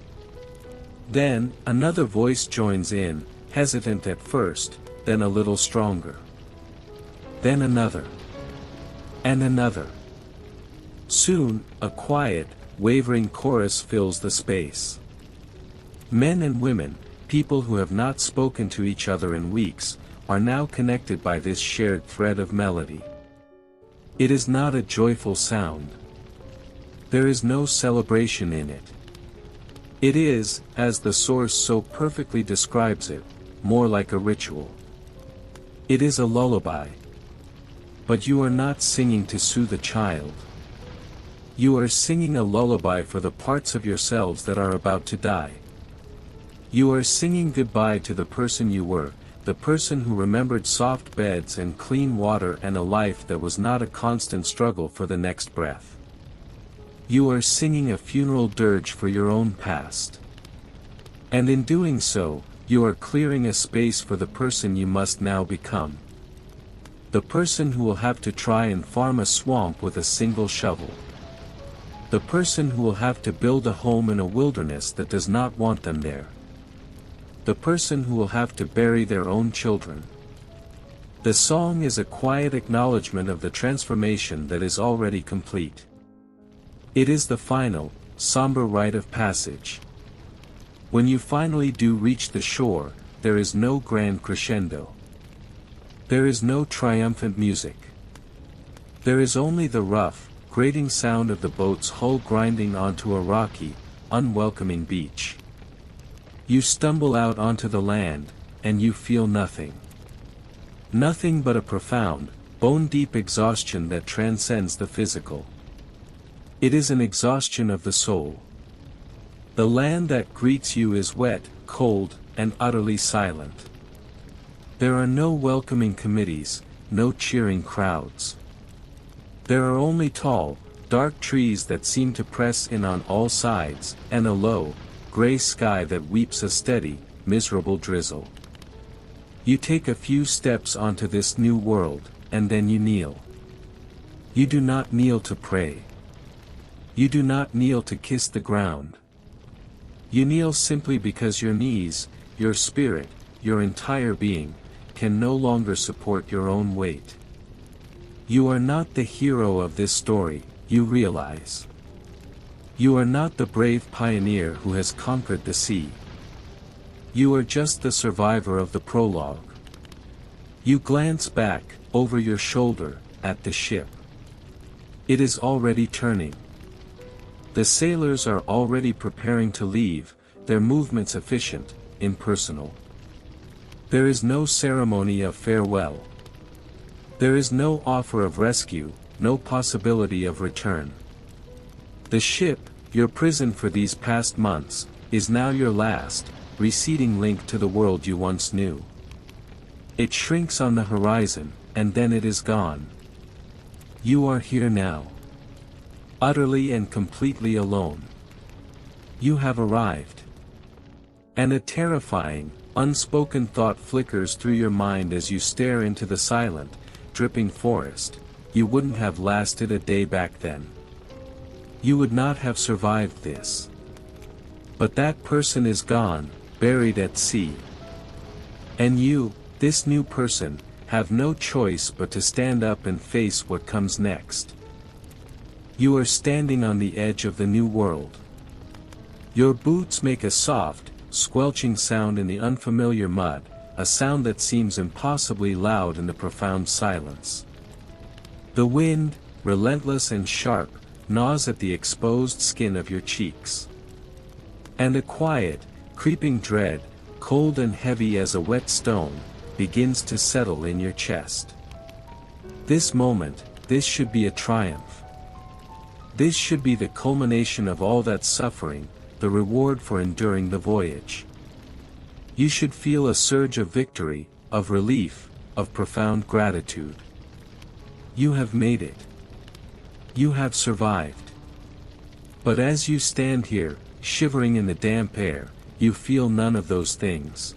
[SPEAKER 1] Then, another voice joins in, hesitant at first, then a little stronger. Then another. And another. Soon, a quiet, wavering chorus fills the space. Men and women, people who have not spoken to each other in weeks, are now connected by this shared thread of melody. It is not a joyful sound. There is no celebration in it. It is, as the source so perfectly describes it, more like a ritual. It is a lullaby. But you are not singing to soothe a child. You are singing a lullaby for the parts of yourselves that are about to die. You are singing goodbye to the person you were, the person who remembered soft beds and clean water and a life that was not a constant struggle for the next breath. You are singing a funeral dirge for your own past. And in doing so, you are clearing a space for the person you must now become. The person who will have to try and farm a swamp with a single shovel. The person who will have to build a home in a wilderness that does not want them there. The person who will have to bury their own children. The song is a quiet acknowledgement of the transformation that is already complete. It is the final, somber rite of passage. When you finally do reach the shore, there is no grand crescendo. There is no triumphant music. There is only the rough, grating sound of the boat's hull grinding onto a rocky, unwelcoming beach. You stumble out onto the land, and you feel nothing. Nothing but a profound, bone-deep exhaustion that transcends the physical. It is an exhaustion of the soul. The land that greets you is wet, cold, and utterly silent. There are no welcoming committees, no cheering crowds. There are only tall, dark trees that seem to press in on all sides, and a low, gray sky that weeps a steady, miserable drizzle. You take a few steps onto this new world, and then you kneel. You do not kneel to pray. You do not kneel to kiss the ground. You kneel simply because your knees, your spirit, your entire being, can no longer support your own weight. You are not the hero of this story, you realize. You are not the brave pioneer who has conquered the sea. You are just the survivor of the prologue. You glance back, over your shoulder, at the ship. It is already turning. The sailors are already preparing to leave, their movements efficient, impersonal. There is no ceremony of farewell. There is no offer of rescue, no possibility of return. The ship, your prison for these past months, is now your last, receding link to the world you once knew. It shrinks on the horizon, and then it is gone. You are here now. Utterly and completely alone. You have arrived. And a terrifying, unspoken thought flickers through your mind as you stare into the silent, dripping forest. You wouldn't have lasted a day back then. You would not have survived this. But that person is gone, buried at sea. And you, this new person, have no choice but to stand up and face what comes next. You are standing on the edge of the new world. Your boots make a soft, squelching sound in the unfamiliar mud, a sound that seems impossibly loud in the profound silence. The wind, relentless and sharp, gnaws at the exposed skin of your cheeks. And a quiet, creeping dread, cold and heavy as a wet stone, begins to settle in your chest. This moment, this should be a triumph. This should be the culmination of all that suffering, the reward for enduring the voyage. You should feel a surge of victory, of relief, of profound gratitude. You have made it. You have survived. But as you stand here, shivering in the damp air, you feel none of those things.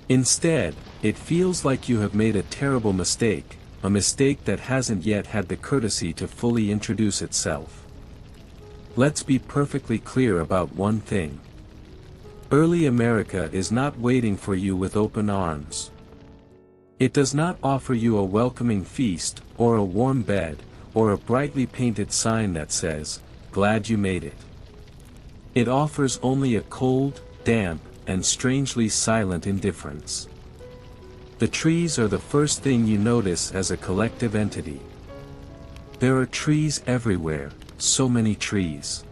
[SPEAKER 1] Instead, it feels like you have made a terrible mistake, a mistake that hasn't yet had the courtesy to fully introduce itself. Let's be perfectly clear about one thing. Early America is not waiting for you with open arms. It does not offer you a welcoming feast, or a warm bed, or a brightly painted sign that says, "Glad you made it." It offers only a cold, damp, and strangely silent indifference. The trees are the first thing you notice as a collective entity. There are trees everywhere, so many trees.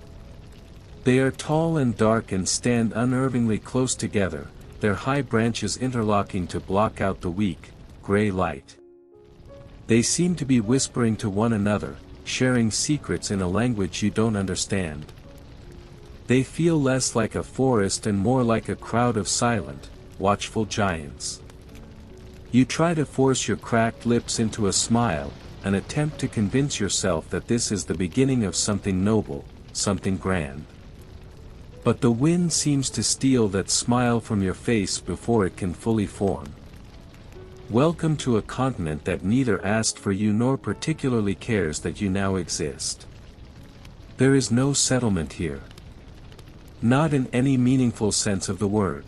[SPEAKER 1] They are tall and dark and stand unnervingly close together, their high branches interlocking to block out the weak, gray light. They seem to be whispering to one another, sharing secrets in a language you don't understand. They feel less like a forest and more like a crowd of silent, watchful giants. You try to force your cracked lips into a smile, an attempt to convince yourself that this is the beginning of something noble, something grand. But the wind seems to steal that smile from your face before it can fully form. Welcome to a continent that neither asked for you nor particularly cares that you now exist. There is no settlement here. Not in any meaningful sense of the word.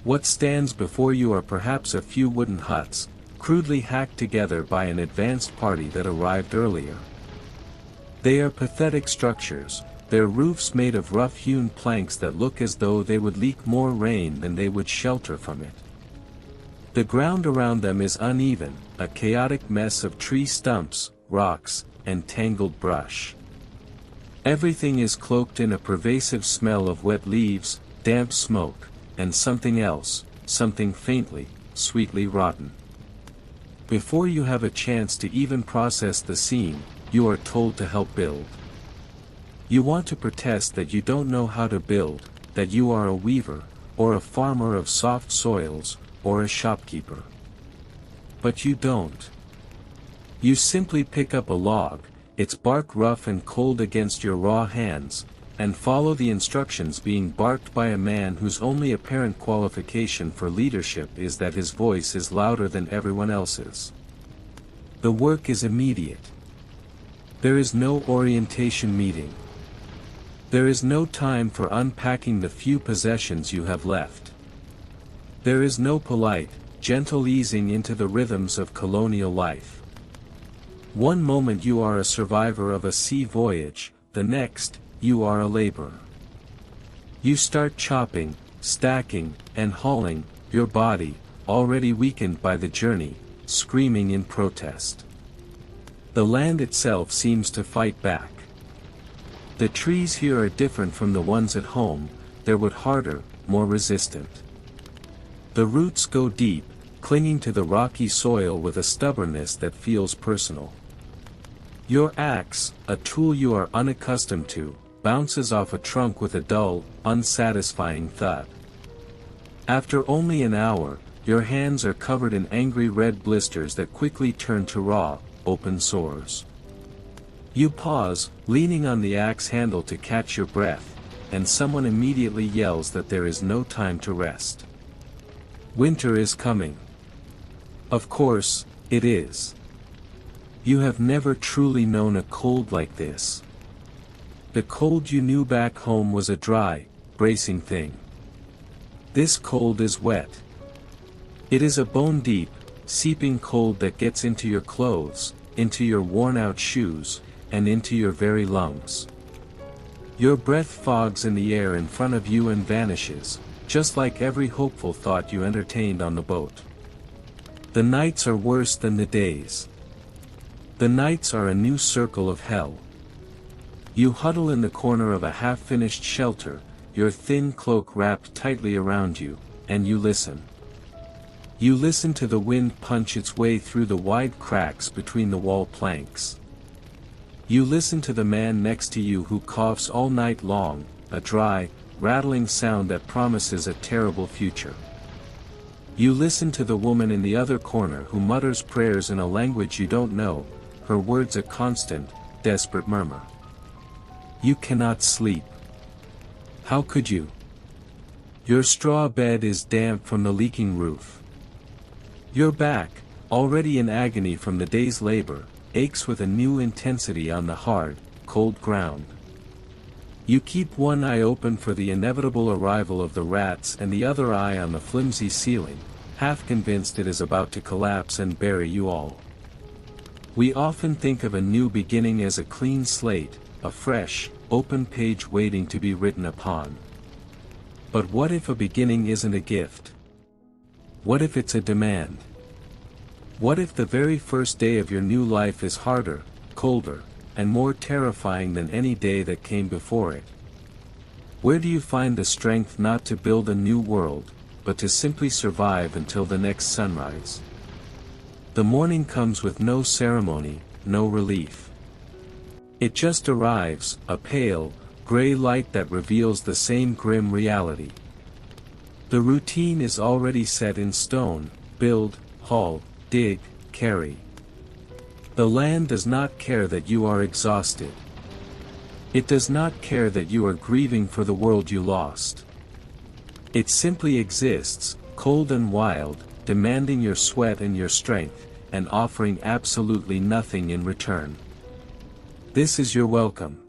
[SPEAKER 1] What stands before you are perhaps a few wooden huts, crudely hacked together by an advanced party that arrived earlier. They are pathetic structures, their roofs made of rough-hewn planks that look as though they would leak more rain than they would shelter from it. The ground around them is uneven, a chaotic mess of tree stumps, rocks, and tangled brush. Everything is cloaked in a pervasive smell of wet leaves, damp smoke, and something else, something faintly, sweetly rotten. Before you have a chance to even process the scene, you are told to help build. You want to protest that you don't know how to build, that you are a weaver, or a farmer of soft soils, or a shopkeeper. But you don't. You simply pick up a log, its bark rough and cold against your raw hands, and follow the instructions being barked by a man whose only apparent qualification for leadership is that his voice is louder than everyone else's. The work is immediate. There is no orientation meeting. There is no time for unpacking the few possessions you have left. There is no polite, gentle easing into the rhythms of colonial life. One moment you are a survivor of a sea voyage, the next, you are a laborer. You start chopping, stacking, and hauling, your body, already weakened by the journey, screaming in protest. The land itself seems to fight back. The trees here are different from the ones at home, they're wood harder, more resistant. The roots go deep, clinging to the rocky soil with a stubbornness that feels personal. Your axe, a tool you are unaccustomed to, bounces off a trunk with a dull, unsatisfying thud. After only an hour, your hands are covered in angry red blisters that quickly turn to raw, open sores. You pause, leaning on the axe handle to catch your breath, and someone immediately yells that there is no time to rest. Winter is coming. Of course, it is. You have never truly known a cold like this. The cold you knew back home was a dry, bracing thing. This cold is wet. It is a bone-deep, seeping cold that gets into your clothes, into your worn-out shoes, and into your very lungs. Your breath fogs in the air in front of you and vanishes, just like every hopeful thought you entertained on the boat. The nights are worse than the days. The nights are a new circle of hell. You huddle in the corner of a half-finished shelter, your thin cloak wrapped tightly around you, and you listen. You listen to the wind punch its way through the wide cracks between the wall planks. You listen to the man next to you who coughs all night long, a dry, rattling sound that promises a terrible future. You listen to the woman in the other corner who mutters prayers in a language you don't know, her words a constant, desperate murmur. You cannot sleep. How could you? Your straw bed is damp from the leaking roof. Your back, already in agony from the day's labor, aches with a new intensity on the hard, cold ground. You keep one eye open for the inevitable arrival of the rats and the other eye on the flimsy ceiling, half convinced it is about to collapse and bury you all. We often think of a new beginning as a clean slate, a fresh, open page waiting to be written upon. But what if a beginning isn't a gift? What if it's a demand? What if the very first day of your new life is harder, colder, and more terrifying than any day that came before it? Where do you find the strength not to build a new world, but to simply survive until the next sunrise? The morning comes with no ceremony, no relief. It just arrives, a pale, gray light that reveals the same grim reality. The routine is already set in stone: build, haul, dig, carry. The land does not care that you are exhausted. It does not care that you are grieving for the world you lost. It simply exists, cold and wild, demanding your sweat and your strength, and offering absolutely nothing in return. This is your welcome.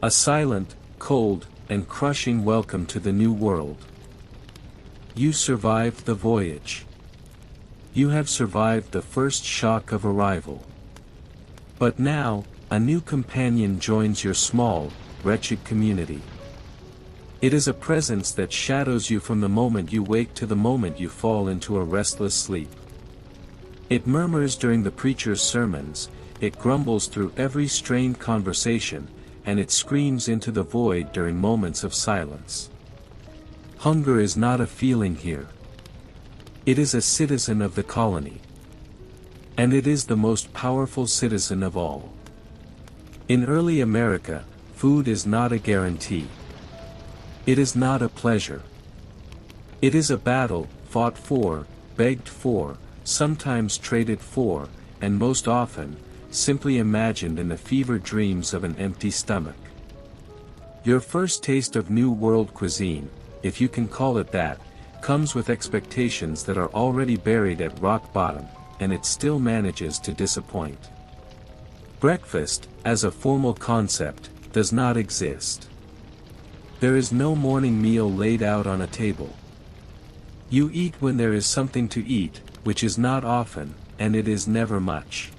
[SPEAKER 1] A silent, cold, and crushing welcome to the new world. You survived the voyage. You have survived the first shock of arrival. But now, a new companion joins your small, wretched community. It is a presence that shadows you from the moment you wake to the moment you fall into a restless sleep. It murmurs during the preacher's sermons, it grumbles through every strained conversation, and it screams into the void during moments of silence. Hunger is not a feeling here. It is a citizen of the colony. And it is the most powerful citizen of all. In early America, food is not a guarantee. It is not a pleasure. It is a battle, fought for, begged for, sometimes traded for, and most often, simply imagined in the fevered dreams of an empty stomach. Your first taste of New World cuisine, if you can call it that, comes with expectations that are already buried at rock bottom, and it still manages to disappoint. Breakfast, as a formal concept, does not exist. There is no morning meal laid out on a table. You eat when there is something to eat, which is not often, and it is never much.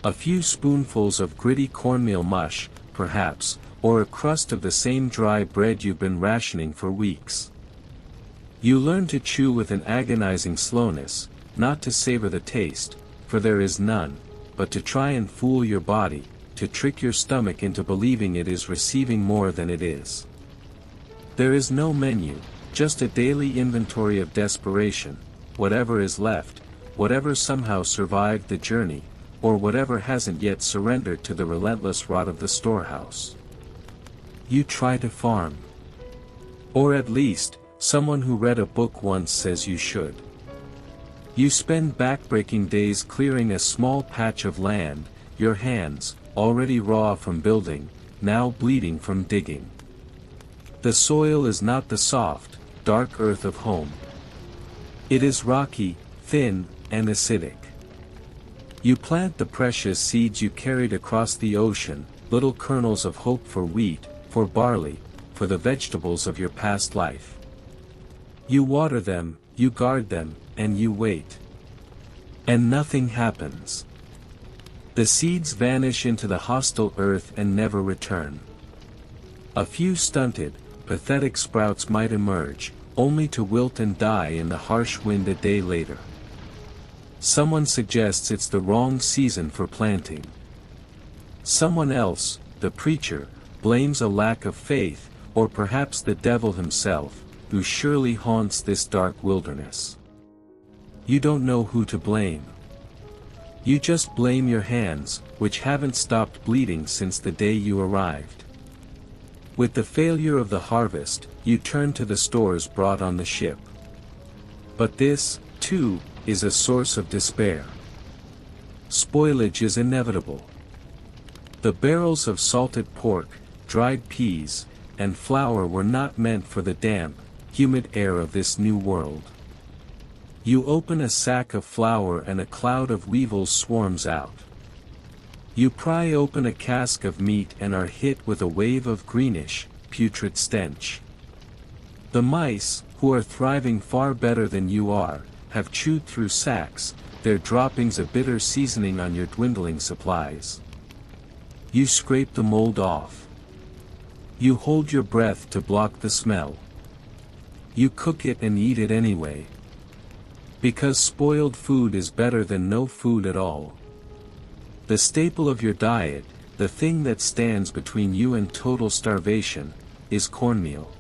[SPEAKER 1] A few spoonfuls of gritty cornmeal mush, perhaps, or a crust of the same dry bread you've been rationing for weeks. You learn to chew with an agonizing slowness, not to savor the taste, for there is none, but to try and fool your body, to trick your stomach into believing it is receiving more than it is. There is no menu, just a daily inventory of desperation, whatever is left, whatever somehow survived the journey, or whatever hasn't yet surrendered to the relentless rot of the storehouse. You try to farm. Or at least, someone who read a book once says you should. You spend backbreaking days clearing a small patch of land, your hands, already raw from building, now bleeding from digging. The soil is not the soft, dark earth of home. It is rocky, thin, and acidic. You plant the precious seeds you carried across the ocean, little kernels of hope for wheat, for barley, for the vegetables of your past life. You water them, you guard them, and you wait. And nothing happens. The seeds vanish into the hostile earth and never return. A few stunted, pathetic sprouts might emerge, only to wilt and die in the harsh wind a day later. Someone suggests it's the wrong season for planting. Someone else, the preacher, blames a lack of faith, or perhaps the devil himself, who surely haunts this dark wilderness. You don't know who to blame. You just blame your hands, which haven't stopped bleeding since the day you arrived. With the failure of the harvest, you turn to the stores brought on the ship. But this, too, is a source of despair. Spoilage is inevitable. The barrels of salted pork, dried peas, and flour were not meant for the damp, humid air of this new world. You open a sack of flour and a cloud of weevils swarms out. You pry open a cask of meat and are hit with a wave of greenish, putrid stench. The mice, who are thriving far better than you are, have chewed through sacks, their droppings a bitter seasoning on your dwindling supplies. You scrape the mold off. You hold your breath to block the smell. You cook it and eat it anyway. Because spoiled food is better than no food at all. The staple of your diet, the thing that stands between you and total starvation, is cornmeal.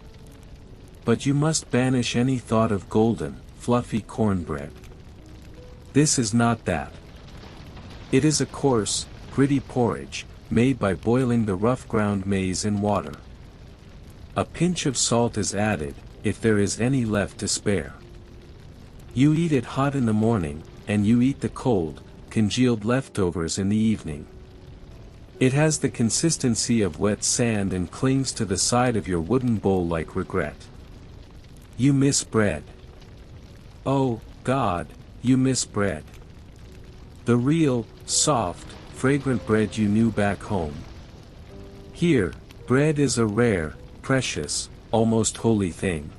[SPEAKER 1] But you must banish any thought of golden, fluffy cornbread. This is not that. It is a coarse, gritty porridge, made by boiling the rough ground maize in water. A pinch of salt is added, if there is any left to spare. You eat it hot in the morning, and you eat the cold, congealed leftovers in the evening. It has the consistency of wet sand and clings to the side of your wooden bowl like regret. You miss bread. Oh, God, you miss bread. The real, soft, fragrant bread you knew back home. Here, bread is a rare, precious, almost holy thing.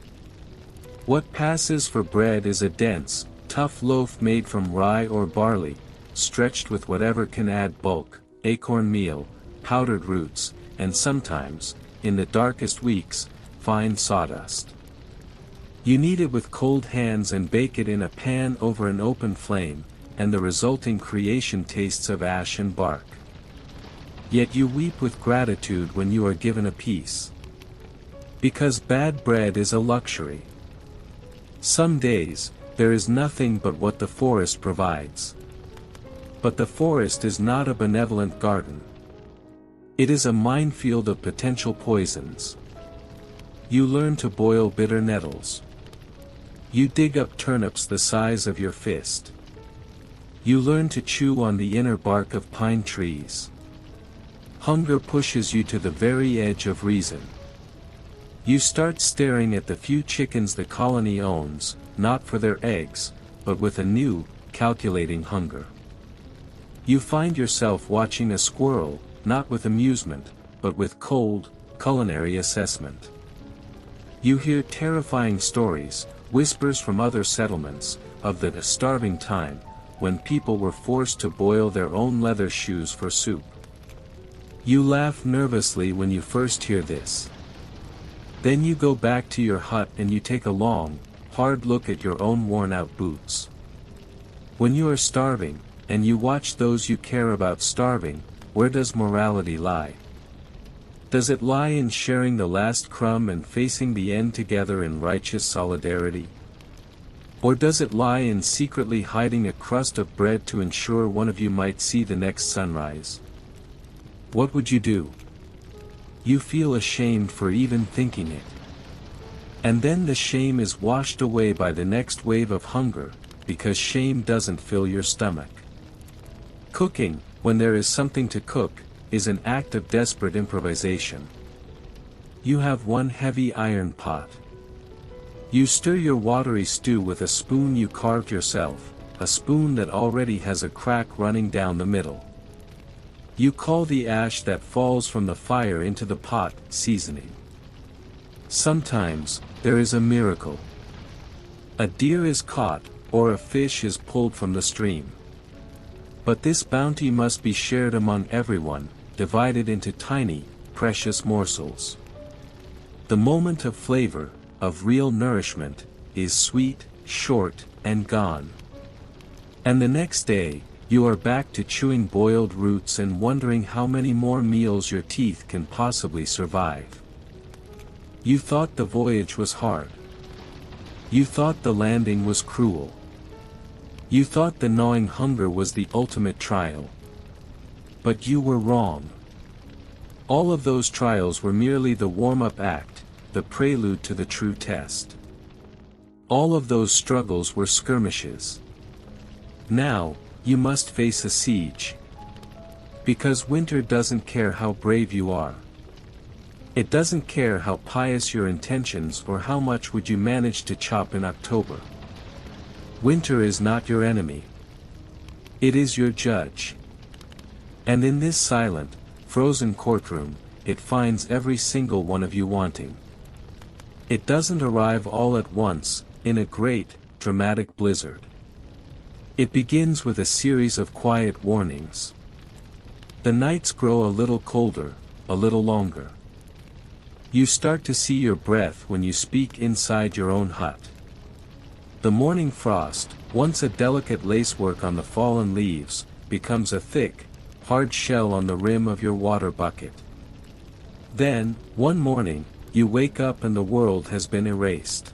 [SPEAKER 1] What passes for bread is a dense, tough loaf made from rye or barley, stretched with whatever can add bulk, acorn meal, powdered roots, and sometimes, in the darkest weeks, fine sawdust. You knead it with cold hands and bake it in a pan over an open flame, and the resulting creation tastes of ash and bark. Yet you weep with gratitude when you are given a piece. Because bad bread is a luxury. Some days, there is nothing but what the forest provides. But the forest is not a benevolent garden. It is a minefield of potential poisons. You learn to boil bitter nettles. You dig up turnips the size of your fist. You learn to chew on the inner bark of pine trees. Hunger pushes you to the very edge of reason. You start staring at the few chickens the colony owns, not for their eggs, but with a new, calculating hunger. You find yourself watching a squirrel, not with amusement, but with cold, culinary assessment. You hear terrifying stories, whispers from other settlements, of the starving time, when people were forced to boil their own leather shoes for soup. You laugh nervously when you first hear this. Then you go back to your hut and you take a long, hard look at your own worn-out boots. When you are starving, and you watch those you care about starving, where does morality lie? Does it lie in sharing the last crumb and facing the end together in righteous solidarity? Or does it lie in secretly hiding a crust of bread to ensure one of you might see the next sunrise? What would you do? You feel ashamed for even thinking it. And then the shame is washed away by the next wave of hunger, because shame doesn't fill your stomach. Cooking, when there is something to cook, is an act of desperate improvisation. You have one heavy iron pot. You stir your watery stew with a spoon you carved yourself, a spoon that already has a crack running down the middle. You call the ash that falls from the fire into the pot seasoning. Sometimes, there is a miracle. A deer is caught, or a fish is pulled from the stream. But this bounty must be shared among everyone, divided into tiny, precious morsels. The moment of flavor, of real nourishment, is sweet, short, and gone. And the next day, you are back to chewing boiled roots and wondering how many more meals your teeth can possibly survive. You thought the voyage was hard. You thought the landing was cruel. You thought the gnawing hunger was the ultimate trial. But you were wrong. All of those trials were merely the warm-up act, the prelude to the true test. All of those struggles were skirmishes. Now, you must face a siege. Because winter doesn't care how brave you are. It doesn't care how pious your intentions or how much would you manage to chop in October. Winter is not your enemy. It is your judge. And in this silent, frozen courtroom, it finds every single one of you wanting. It doesn't arrive all at once, in a great, dramatic blizzard. It begins with a series of quiet warnings. The nights grow a little colder, a little longer. You start to see your breath when you speak inside your own hut. The morning frost, once a delicate lacework on the fallen leaves, becomes a thick, hard shell on the rim of your water bucket. Then, one morning, you wake up and the world has been erased.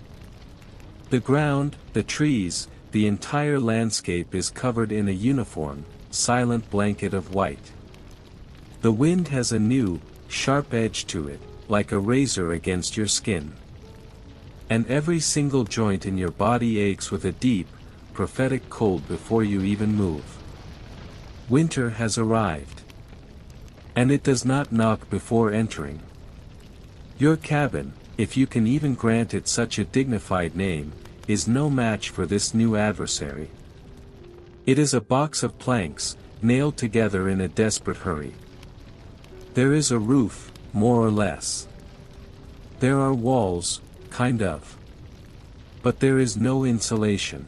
[SPEAKER 1] The ground, the trees, the entire landscape is covered in a uniform, silent blanket of white. The wind has a new, sharp edge to it, like a razor against your skin. And every single joint in your body aches with a deep, prophetic cold before you even move. Winter has arrived. And it does not knock before entering. Your cabin, if you can even grant it such a dignified name, is no match for this new adversary. It is a box of planks, nailed together in a desperate hurry. There is a roof, more or less. There are walls, kind of. But there is no insulation.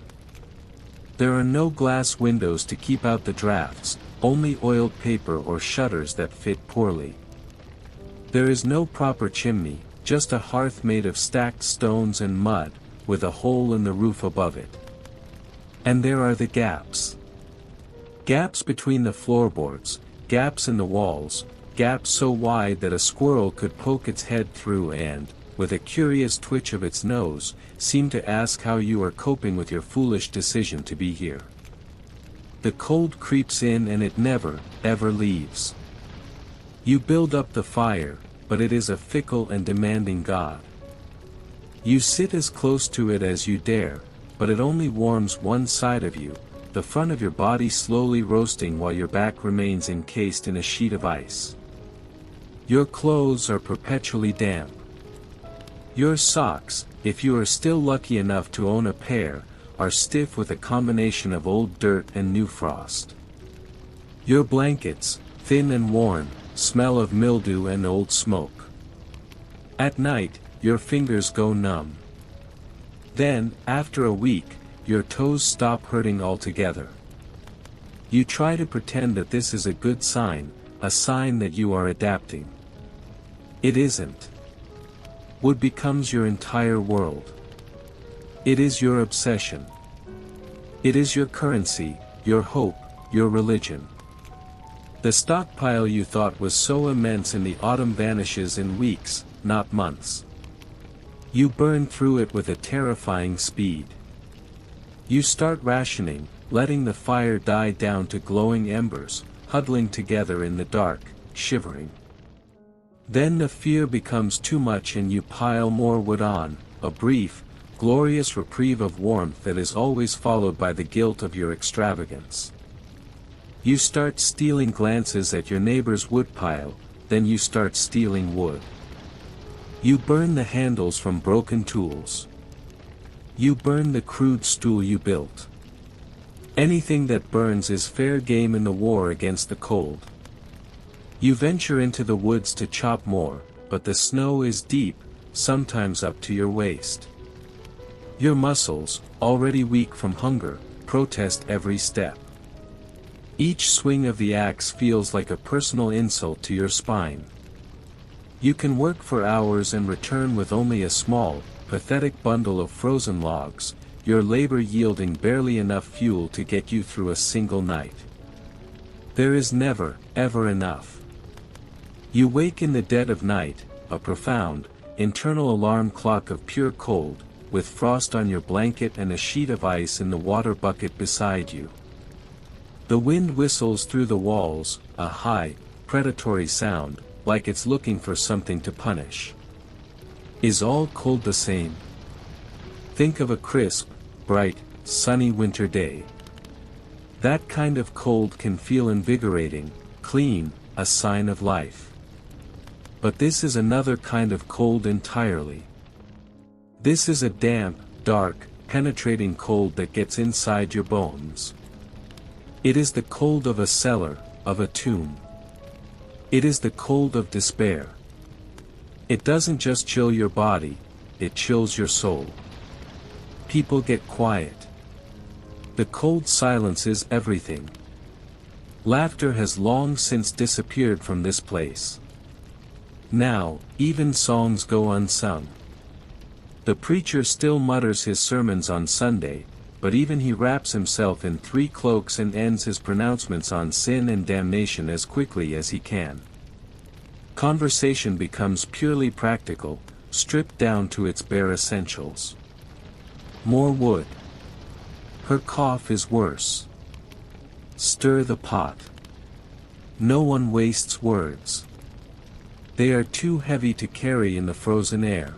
[SPEAKER 1] There are no glass windows to keep out the drafts, only oiled paper or shutters that fit poorly. There is no proper chimney, just a hearth made of stacked stones and mud, with a hole in the roof above it. And there are the gaps. Gaps between the floorboards, gaps in the walls, gaps so wide that a squirrel could poke its head through and, with a curious twitch of its nose, seem to ask how you are coping with your foolish decision to be here. The cold creeps in and it never, ever leaves. You build up the fire, but it is a fickle and demanding god. You sit as close to it as you dare, but it only warms one side of you, the front of your body slowly roasting while your back remains encased in a sheet of ice. Your clothes are perpetually damp. Your socks, if you are still lucky enough to own a pair, are stiff with a combination of old dirt and new frost. Your blankets, thin and worn, smell of mildew and old smoke. At night, your fingers go numb. Then, after a week, your toes stop hurting altogether. You try to pretend that this is a good sign, a sign that you are adapting. It isn't. Wood becomes your entire world. It is your obsession. It is your currency, your hope, your religion. The stockpile you thought was so immense in the autumn vanishes in weeks, not months. You burn through it with a terrifying speed. You start rationing, letting the fire die down to glowing embers, huddling together in the dark, shivering. Then the fear becomes too much and you pile more wood on, a brief, glorious reprieve of warmth that is always followed by the guilt of your extravagance. You start stealing glances at your neighbor's woodpile, then you start stealing wood. You burn the handles from broken tools. You burn the crude stool you built. Anything that burns is fair game in the war against the cold. You venture into the woods to chop more, but the snow is deep, sometimes up to your waist. Your muscles, already weak from hunger, protest every step. Each swing of the axe feels like a personal insult to your spine. You can work for hours and return with only a small, pathetic bundle of frozen logs, your labor yielding barely enough fuel to get you through a single night. There is never, ever enough. You wake in the dead of night, a profound, internal alarm clock of pure cold, with frost on your blanket and a sheet of ice in the water bucket beside you. The wind whistles through the walls, a high, predatory sound, like it's looking for something to punish. Is all cold the same? Think of a crisp, bright, sunny winter day. That kind of cold can feel invigorating, clean, a sign of life. But this is another kind of cold entirely. This is a damp, dark, penetrating cold that gets inside your bones. It is the cold of a cellar, of a tomb. It is the cold of despair. It doesn't just chill your body, it chills your soul. People get quiet. The cold silences everything. Laughter has long since disappeared from this place. Now, even songs go unsung. The preacher still mutters his sermons on Sunday, but even he wraps himself in 3 cloaks and ends his pronouncements on sin and damnation as quickly as he can. Conversation becomes purely practical, stripped down to its bare essentials. More wood. Her cough is worse. Stir the pot. No one wastes words. They are too heavy to carry in the frozen air.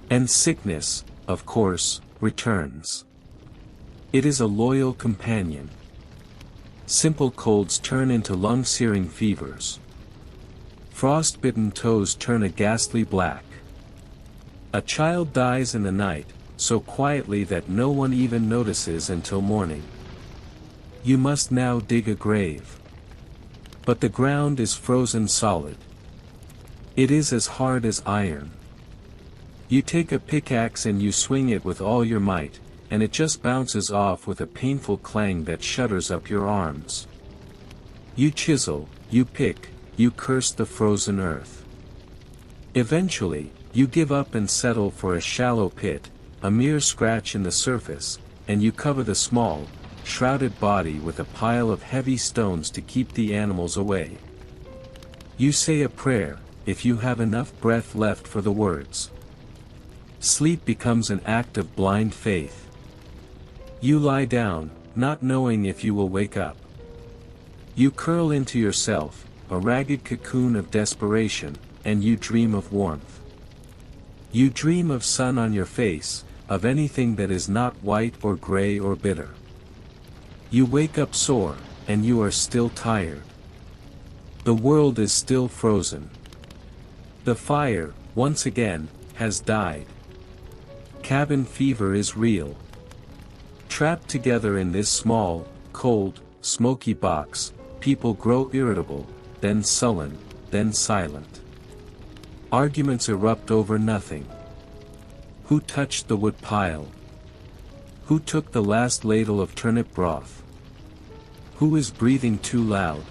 [SPEAKER 1] And sickness, of course, returns. It is a loyal companion. Simple colds turn into lung-searing fevers. Frost-bitten toes turn a ghastly black. A child dies in the night, so quietly that no one even notices until morning. You must now dig a grave. But the ground is frozen solid. It is as hard as iron. You take a pickaxe and you swing it with all your might, and it just bounces off with a painful clang that shudders up your arms. You chisel, you pick, you curse the frozen earth. Eventually, you give up and settle for a shallow pit, a mere scratch in the surface, and you cover the small, shrouded body with a pile of heavy stones to keep the animals away. You say a prayer, if you have enough breath left for the words. Sleep becomes an act of blind faith. You lie down, not knowing if you will wake up. You curl into yourself, a ragged cocoon of desperation, and you dream of warmth. You dream of sun on your face, of anything that is not white or gray or bitter. You wake up sore, and you are still tired. The world is still frozen. The fire, once again, has died. Cabin fever is real. Trapped together in this small, cold, smoky box, people grow irritable, then sullen, then silent. Arguments erupt over nothing. Who touched the wood pile? Who took the last ladle of turnip broth? Who is breathing too loud?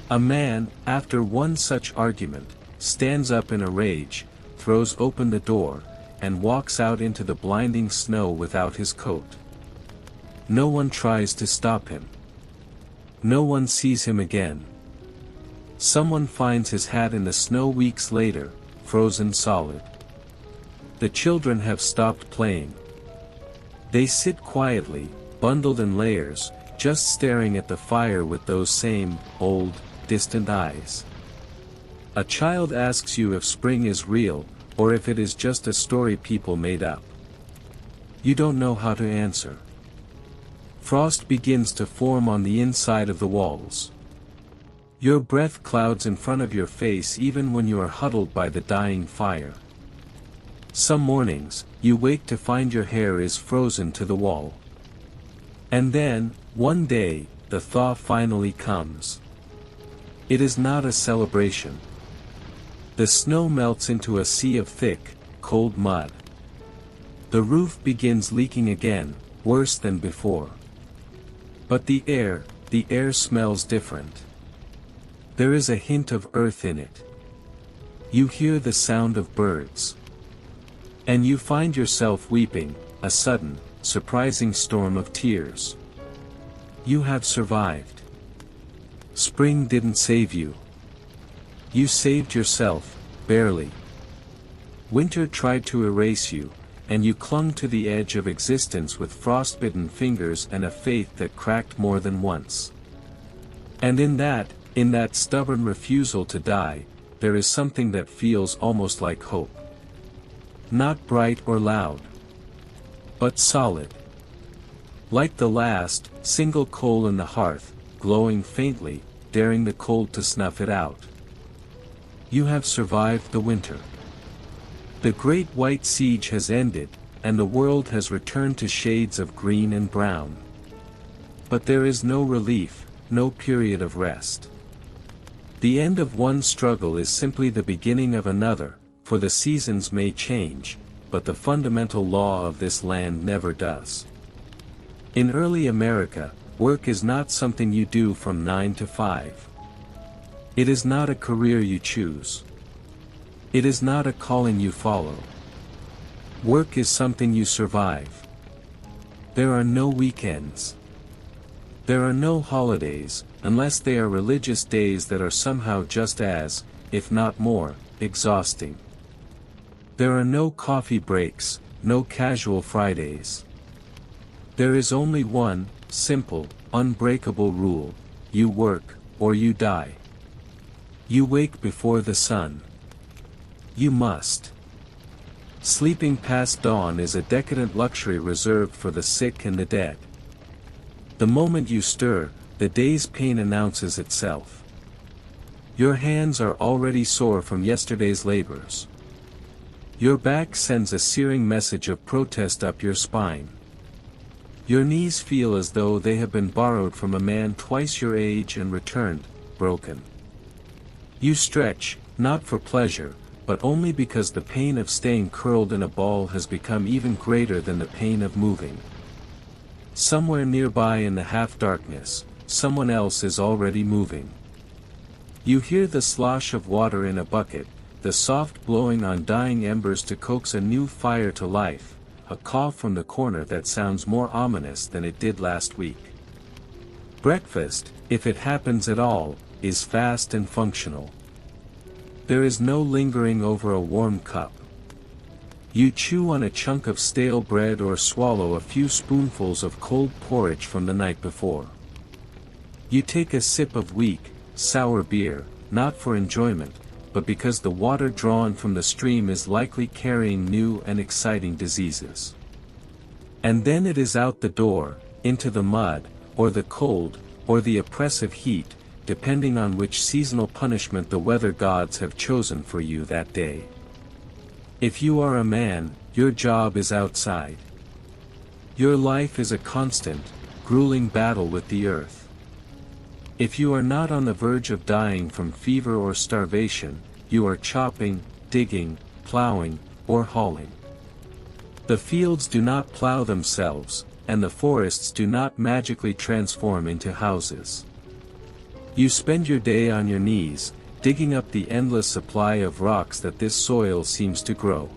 [SPEAKER 1] A man, after one such argument, stands up in a rage, throws open the door, and walks out into the blinding snow without his coat. No one tries to stop him. No one sees him again. Someone finds his hat in the snow weeks later, frozen solid. The children have stopped playing. They sit quietly, bundled in layers, just staring at the fire with those same, old, distant eyes. A child asks you if spring is real, or if it is just a story people made up. You don't know how to answer. Frost begins to form on the inside of the walls. Your breath clouds in front of your face even when you are huddled by the dying fire. Some mornings, you wake to find your hair is frozen to the wall. And then, one day, the thaw finally comes. It is not a celebration. The snow melts into a sea of thick, cold mud. The roof begins leaking again, worse than before. But the air smells different. There is a hint of earth in it. You hear the sound of birds. And you find yourself weeping, a sudden, surprising storm of tears. You have survived. Spring didn't save you. You saved yourself, barely. Winter tried to erase you, and you clung to the edge of existence with frostbitten fingers and a faith that cracked more than once. And in that stubborn refusal to die, there is something that feels almost like hope. Not bright or loud, but solid. Like the last, single coal in the hearth, glowing faintly, daring the cold to snuff it out. You have survived the winter. The great white siege has ended, and the world has returned to shades of green and brown. But there is no relief, no period of rest. The end of one struggle is simply the beginning of another, for the seasons may change, but the fundamental law of this land never does. In early America, work is not something you do from 9 to 5. It is not a career you choose. It is not a calling you follow. Work is something you survive. There are no weekends. There are no holidays, unless they are religious days that are somehow just as, if not more, exhausting. There are no coffee breaks, no casual Fridays. There is only one, simple, unbreakable rule: you work, or you die. You wake before the sun. You must. Sleeping past dawn is a decadent luxury reserved for the sick and the dead. The moment you stir, the day's pain announces itself. Your hands are already sore from yesterday's labors. Your back sends a searing message of protest up your spine. Your knees feel as though they have been borrowed from a man twice your age and returned, broken. You stretch, not for pleasure, but only because the pain of staying curled in a ball has become even greater than the pain of moving. Somewhere nearby in the half-darkness, someone else is already moving. You hear the slosh of water in a bucket, the soft blowing on dying embers to coax a new fire to life, a cough from the corner that sounds more ominous than it did last week. Breakfast, if it happens at all, is fast and functional. There is no lingering over a warm cup. You chew on a chunk of stale bread or swallow a few spoonfuls of cold porridge from the night before. You take a sip of weak, sour beer, not for enjoyment, but because the water drawn from the stream is likely carrying new and exciting diseases. And then it is out the door, into the mud, or the cold, or the oppressive heat, depending on which seasonal punishment the weather gods have chosen for you that day. If you are a man, your job is outside. Your life is a constant, grueling battle with the earth. If you are not on the verge of dying from fever or starvation, you are chopping, digging, plowing, or hauling. The fields do not plow themselves, and the forests do not magically transform into houses. You spend your day on your knees, digging up the endless supply of rocks that this soil seems to grow.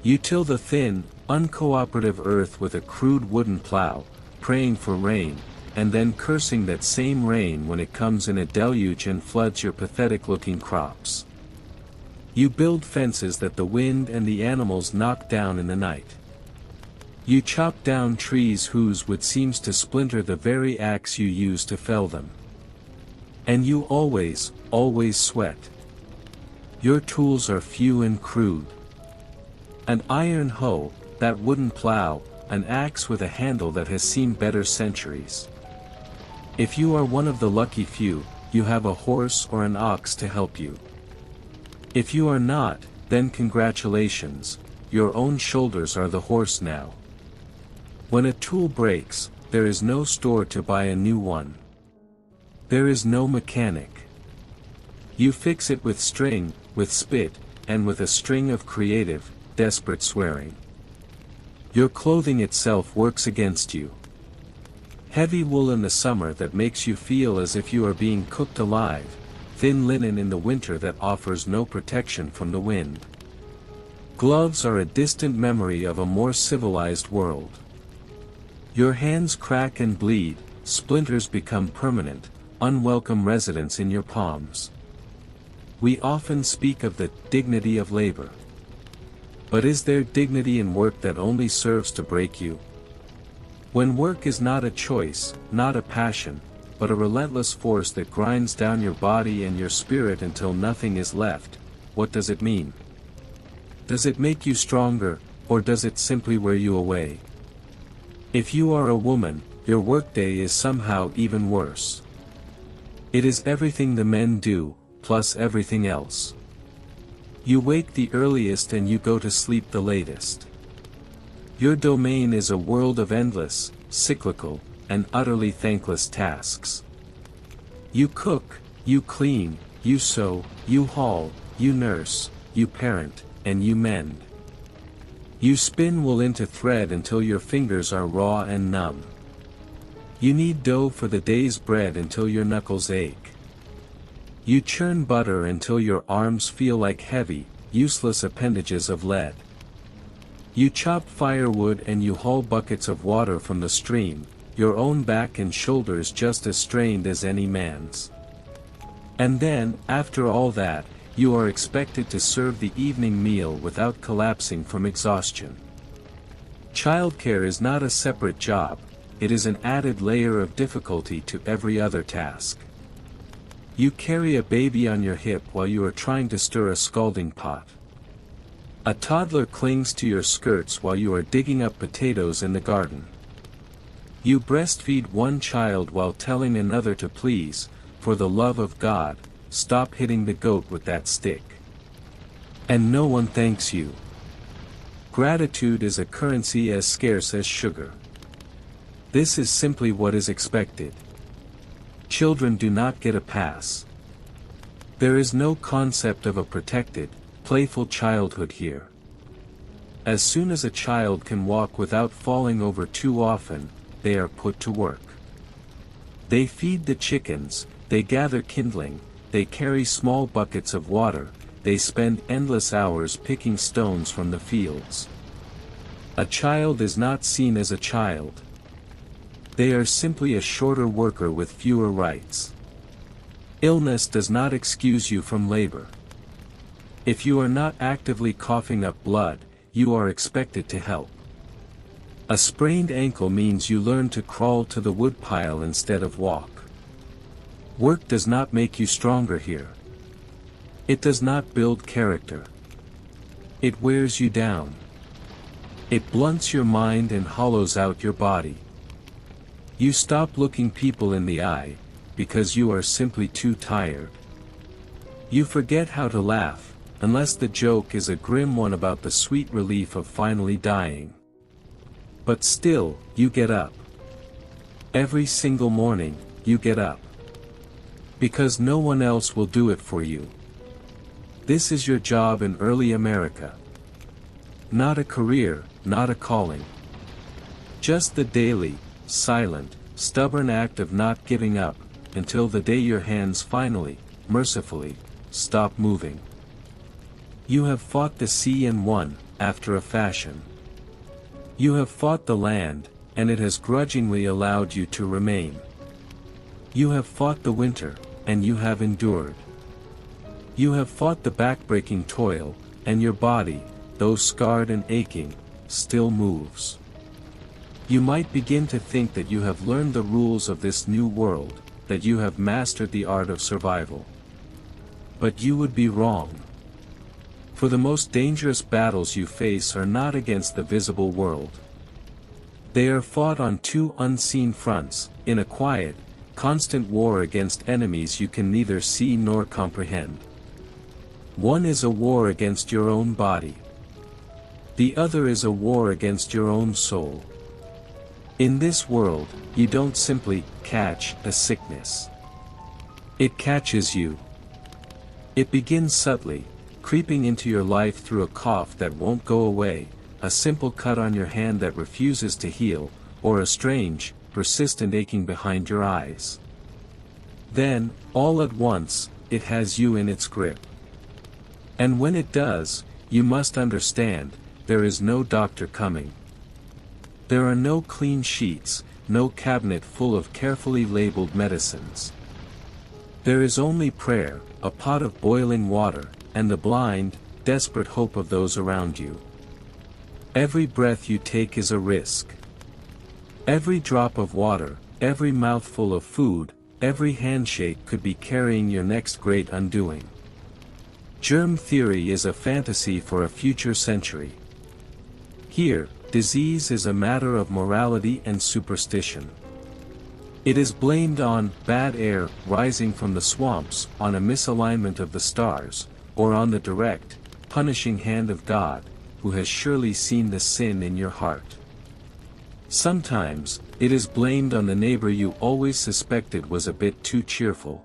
[SPEAKER 1] You till the thin, uncooperative earth with a crude wooden plow, praying for rain, and then cursing that same rain when it comes in a deluge and floods your pathetic-looking crops. You build fences that the wind and the animals knock down in the night. You chop down trees whose wood seems to splinter the very axe you use to fell them. And you always sweat. Your tools are few and crude. An iron hoe, that wooden plow, an axe with a handle that has seen better centuries. If you are one of the lucky few, you have a horse or an ox to help you. If you are not, then congratulations, your own shoulders are the horse now. When a tool breaks, there is no store to buy a new one. There is no mechanic. You fix it with string, with spit, and with a string of creative, desperate swearing. Your clothing itself works against you. Heavy wool in the summer that makes you feel as if you are being cooked alive, thin linen in the winter that offers no protection from the wind. Gloves are a distant memory of a more civilized world. Your hands crack and bleed, splinters become permanent, unwelcome residents in your palms. We often speak of the dignity of labor. But is there dignity in work that only serves to break you? When work is not a choice, not a passion, but a relentless force that grinds down your body and your spirit until nothing is left, what does it mean? Does it make you stronger, or does it simply wear you away? If you are a woman, your workday is somehow even worse. It is everything the men do, plus everything else. You wake the earliest and you go to sleep the latest. Your domain is a world of endless, cyclical, and utterly thankless tasks. You cook, you clean, you sew, you haul, you nurse, you parent, and you mend. You spin wool into thread until your fingers are raw and numb. You knead dough for the day's bread until your knuckles ache. You churn butter until your arms feel like heavy, useless appendages of lead. You chop firewood and you haul buckets of water from the stream, your own back and shoulders just as strained as any man's. And then, after all that, you are expected to serve the evening meal without collapsing from exhaustion. Childcare is not a separate job, it is an added layer of difficulty to every other task. You carry a baby on your hip while you are trying to stir a scalding pot. A toddler clings to your skirts while you are digging up potatoes in the garden. You breastfeed one child while telling another to please, for the love of God, stop hitting the goat with that stick. And no one thanks you. Gratitude is a currency as scarce as sugar. This is simply what is expected. Children do not get a pass. There is no concept of a protected, playful childhood here. As soon as a child can walk without falling over too often, they are put to work. They feed the chickens, they gather kindling, they carry small buckets of water, they spend endless hours picking stones from the fields. A child is not seen as a child. They are simply a shorter worker with fewer rights. Illness does not excuse you from labor. If you are not actively coughing up blood, you are expected to help. A sprained ankle means you learn to crawl to the woodpile instead of walk. Work does not make you stronger here. It does not build character. It wears you down. It blunts your mind and hollows out your body. You stop looking people in the eye, because you are simply too tired. You forget how to laugh, unless the joke is a grim one about the sweet relief of finally dying. But still, you get up. Every single morning, you get up. Because no one else will do it for you. This is your job in early America. Not a career, not a calling. Just the daily, silent, stubborn act of not giving up, until the day your hands finally, mercifully, stop moving. You have fought the sea and won, after a fashion. You have fought the land, and it has grudgingly allowed you to remain. You have fought the winter, and you have endured. You have fought the backbreaking toil, and your body, though scarred and aching, still moves. You might begin to think that you have learned the rules of this new world, that you have mastered the art of survival. But you would be wrong. For the most dangerous battles you face are not against the visible world. They are fought on two unseen fronts, in a quiet, constant war against enemies you can neither see nor comprehend. One is a war against your own body. The other is a war against your own soul. In this world, you don't simply catch a sickness. It catches you. It begins subtly, creeping into your life through a cough that won't go away, a simple cut on your hand that refuses to heal, or a strange, persistent aching behind your eyes. Then, all at once, it has you in its grip. And when it does, you must understand, there is no doctor coming. There are no clean sheets, no cabinet full of carefully labeled medicines. There is only prayer, a pot of boiling water, and the blind, desperate hope of those around you. Every breath you take is a risk. Every drop of water, every mouthful of food, every handshake could be carrying your next great undoing. Germ theory is a fantasy for a future century. Here, disease is a matter of morality and superstition. It is blamed on bad air rising from the swamps, on a misalignment of the stars, or on the direct, punishing hand of God, who has surely seen the sin in your heart. Sometimes, it is blamed on the neighbor you always suspected was a bit too cheerful.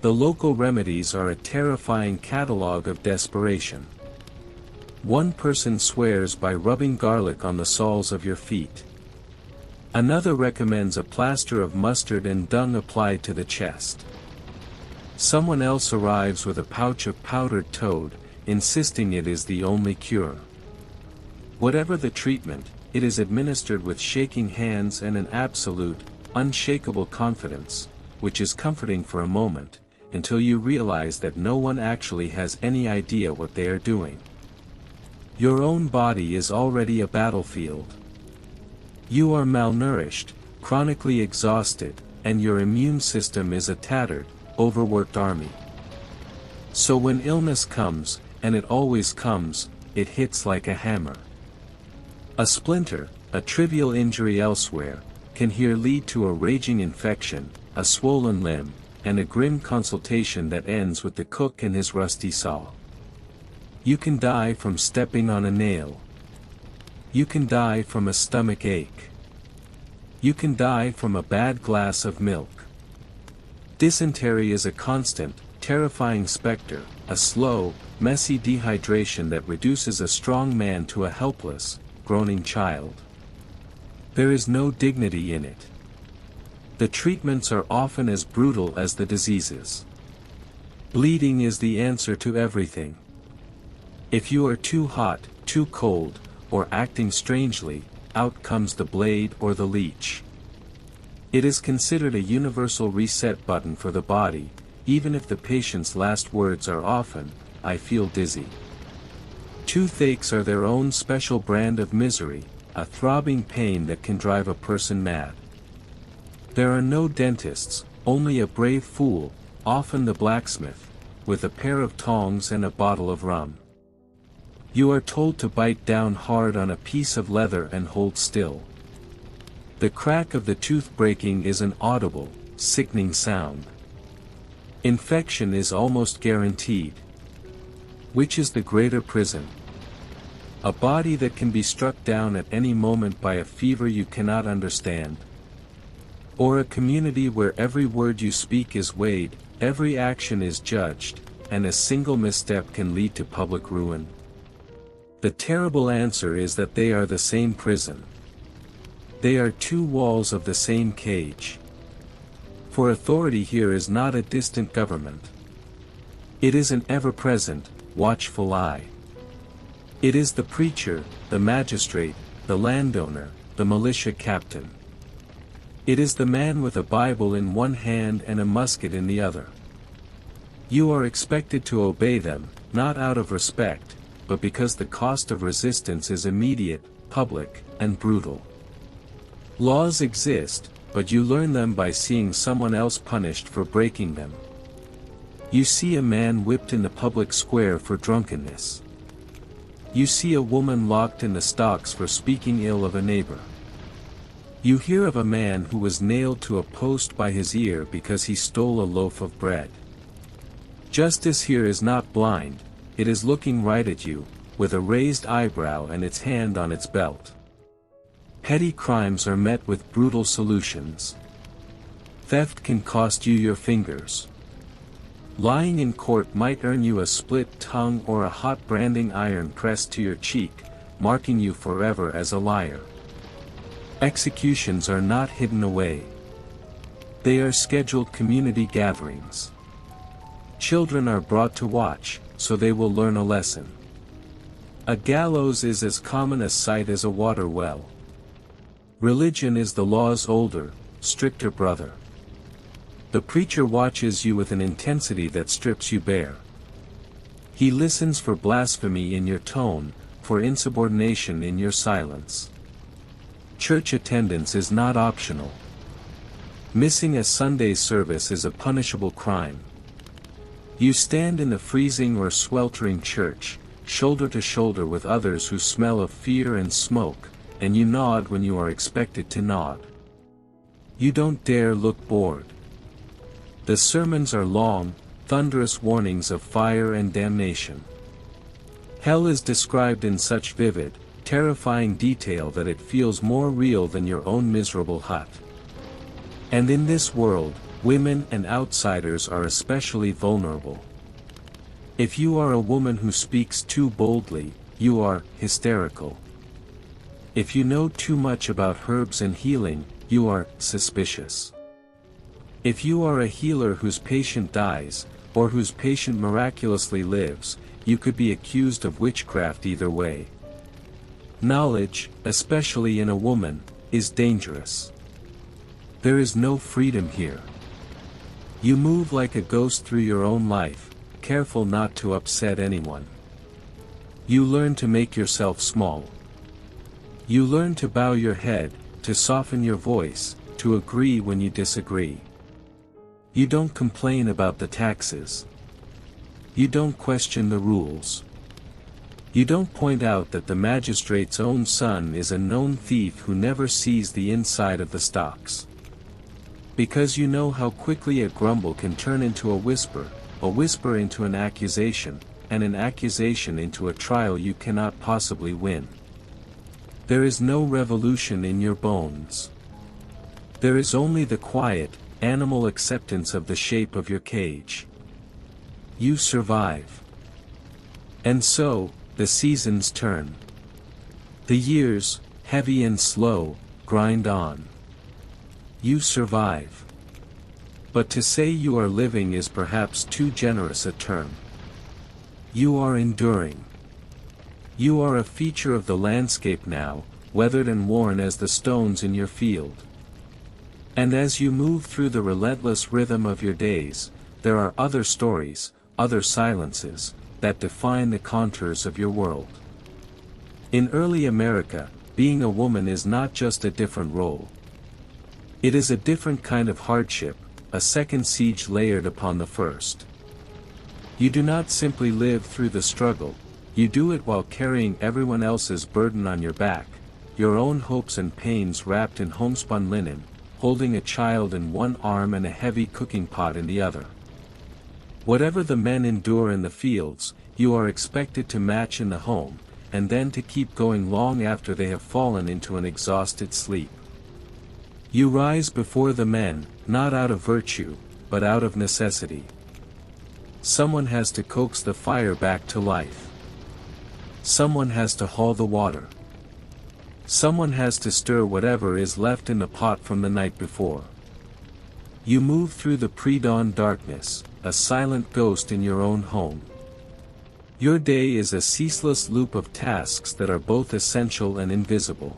[SPEAKER 1] The local remedies are a terrifying catalogue of desperation. One person swears by rubbing garlic on the soles of your feet. Another recommends a plaster of mustard and dung applied to the chest. Someone else arrives with a pouch of powdered toad, insisting it is the only cure. Whatever the treatment, it is administered with shaking hands and an absolute, unshakable confidence, which is comforting for a moment, until you realize that no one actually has any idea what they are doing. Your own body is already a battlefield. You are malnourished, chronically exhausted, and your immune system is a tattered, overworked army. So when illness comes, and it always comes, it hits like a hammer. A splinter, a trivial injury elsewhere, can here lead to a raging infection, a swollen limb, and a grim consultation that ends with the cook and his rusty saw. You can die from stepping on a nail. You can die from a stomach ache. You can die from a bad glass of milk. Dysentery is a constant, terrifying specter, a slow, messy dehydration that reduces a strong man to a helpless, groaning child. There is no dignity in it. The treatments are often as brutal as the diseases. Bleeding is the answer to everything. If you are too hot, too cold, or acting strangely, out comes the blade or the leech. It is considered a universal reset button for the body, even if the patient's last words are often, "I feel dizzy." Toothaches are their own special brand of misery, a throbbing pain that can drive a person mad. There are no dentists, only a brave fool, often the blacksmith, with a pair of tongs and a bottle of rum. You are told to bite down hard on a piece of leather and hold still. The crack of the tooth breaking is an audible, sickening sound. Infection is almost guaranteed. Which is the greater prison? A body that can be struck down at any moment by a fever you cannot understand? Or a community where every word you speak is weighed, every action is judged, and a single misstep can lead to public ruin? The terrible answer is that they are the same prison. They are two walls of the same cage. For authority here is not a distant government. It is an ever-present, watchful eye. It is the preacher, the magistrate, the landowner, the militia captain. It is the man with a Bible in one hand and a musket in the other. You are expected to obey them, not out of respect, but because the cost of resistance is immediate, public, and brutal. Laws exist, but you learn them by seeing someone else punished for breaking them. You see a man whipped in the public square for drunkenness. You see a woman locked in the stocks for speaking ill of a neighbor. You hear of a man who was nailed to a post by his ear because he stole a loaf of bread. Justice here is not blind, it is looking right at you, with a raised eyebrow and its hand on its belt. Petty crimes are met with brutal solutions. Theft can cost you your fingers. Lying in court might earn you a split tongue or a hot branding iron pressed to your cheek, marking you forever as a liar. Executions are not hidden away. They are scheduled community gatherings. Children are brought to watch, so they will learn a lesson. A gallows is as common a sight as a water well. Religion is the law's older, stricter brother. The preacher watches you with an intensity that strips you bare. He listens for blasphemy in your tone, for insubordination in your silence. Church attendance is not optional. Missing a Sunday service is a punishable crime. You stand in the freezing or sweltering church, shoulder to shoulder with others who smell of fear and smoke, and you nod when you are expected to nod. You don't dare look bored. The sermons are long, thunderous warnings of fire and damnation. Hell is described in such vivid, terrifying detail that it feels more real than your own miserable hut. And in this world, women and outsiders are especially vulnerable. If you are a woman who speaks too boldly, you are hysterical. If you know too much about herbs and healing, you are suspicious. If you are a healer whose patient dies, or whose patient miraculously lives, you could be accused of witchcraft either way. Knowledge, especially in a woman, is dangerous. There is no freedom here. You move like a ghost through your own life, careful not to upset anyone. You learn to make yourself small. You learn to bow your head, to soften your voice, to agree when you disagree. You don't complain about the taxes. You don't question the rules. You don't point out that the magistrate's own son is a known thief who never sees the inside of the stocks. Because you know how quickly a grumble can turn into a whisper into an accusation, and an accusation into a trial you cannot possibly win. There is no revolution in your bones. There is only the quiet, animal acceptance of the shape of your cage. You survive. And so, the seasons turn. The years, heavy and slow, grind on. You survive. But to say you are living is perhaps too generous a term. You are enduring. You are a feature of the landscape now, weathered and worn as the stones in your field. And as you move through the relentless rhythm of your days, there are other stories, other silences, that define the contours of your world. In early America, being a woman is not just a different role. It is a different kind of hardship, a second siege layered upon the first. You do not simply live through the struggle, you do it while carrying everyone else's burden on your back, your own hopes and pains wrapped in homespun linen, holding a child in one arm and a heavy cooking pot in the other. Whatever the men endure in the fields, you are expected to match in the home, and then to keep going long after they have fallen into an exhausted sleep. You rise before the men, not out of virtue, but out of necessity. Someone has to coax the fire back to life. Someone has to haul the water. Someone has to stir whatever is left in the pot from the night before. You move through the pre-dawn darkness, a silent ghost in your own home. Your day is a ceaseless loop of tasks that are both essential and invisible.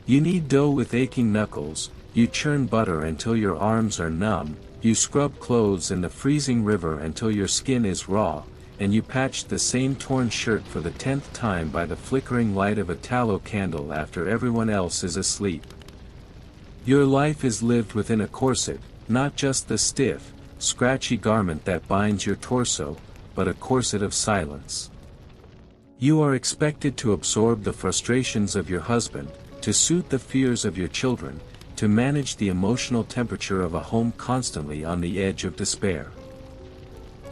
[SPEAKER 1] You knead dough with aching knuckles, you churn butter until your arms are numb, you scrub clothes in the freezing river until your skin is raw, and you patch the same torn shirt for the 10th time by the flickering light of a tallow candle after everyone else is asleep. Your life is lived within a corset, not just the stiff, scratchy garment that binds your torso, but a corset of silence. You are expected to absorb the frustrations of your husband, to suit the fears of your children, to manage the emotional temperature of a home constantly on the edge of despair.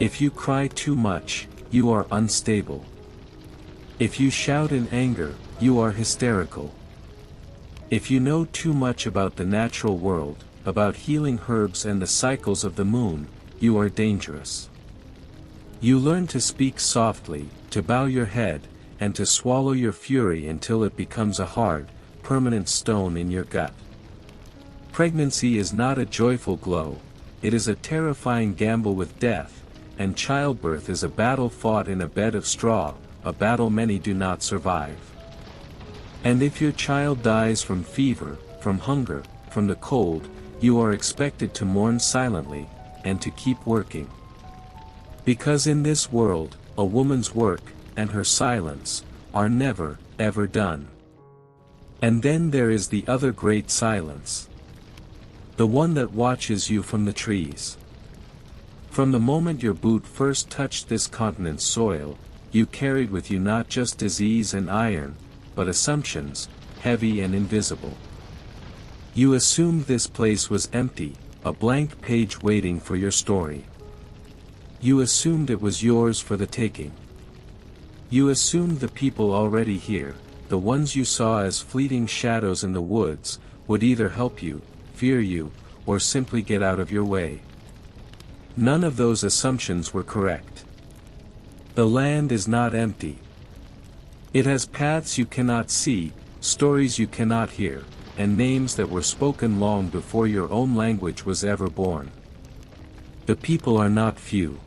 [SPEAKER 1] If you cry too much, you are unstable. If you shout in anger, you are hysterical. If you know too much about the natural world, about healing herbs and the cycles of the moon, you are dangerous. You learn to speak softly, to bow your head, and to swallow your fury until it becomes a hard, permanent stone in your gut. Pregnancy is not a joyful glow, it is a terrifying gamble with death, and childbirth is a battle fought in a bed of straw, a battle many do not survive. And if your child dies from fever, from hunger, from the cold, you are expected to mourn silently, and to keep working. Because in this world, a woman's work, and her silence, are never, ever done. And then there is the other great silence. The one that watches you from the trees. From the moment your boot first touched this continent's soil, you carried with you not just disease and iron, but assumptions, heavy and invisible. You assumed this place was empty, a blank page waiting for your story. You assumed it was yours for the taking. You assumed the people already here, the ones you saw as fleeting shadows in the woods, would either help you, fear you, or simply get out of your way. None of those assumptions were correct. The land is not empty. It has paths you cannot see, stories you cannot hear, and names that were spoken long before your own language was ever born. The people are not few.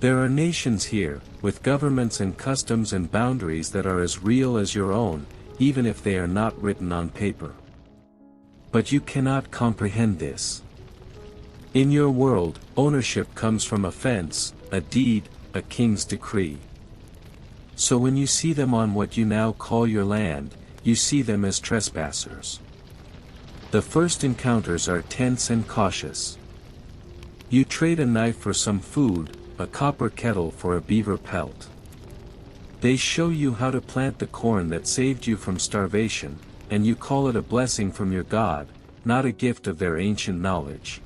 [SPEAKER 1] There are nations here, with governments and customs and boundaries that are as real as your own, even if they are not written on paper. But you cannot comprehend this. In your world, ownership comes from a fence, a deed, a king's decree. So when you see them on what you now call your land, you see them as trespassers. The first encounters are tense and cautious. You trade a knife for some food, a copper kettle for a beaver pelt. They show you how to plant the corn that saved you from starvation, and you call it a blessing from your God, not a gift of their ancient knowledge.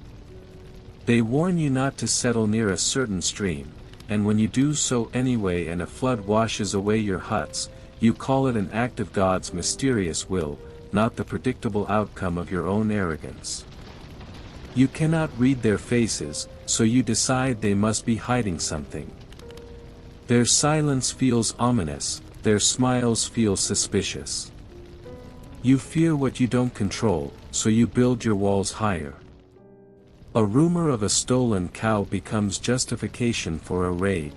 [SPEAKER 1] They warn you not to settle near a certain stream, and when you do so anyway and a flood washes away your huts, you call it an act of God's mysterious will, not the predictable outcome of your own arrogance. You cannot read their faces, so you decide they must be hiding something. Their silence feels ominous, their smiles feel suspicious. You fear what you don't control, so you build your walls higher. A rumor of a stolen cow becomes justification for a raid.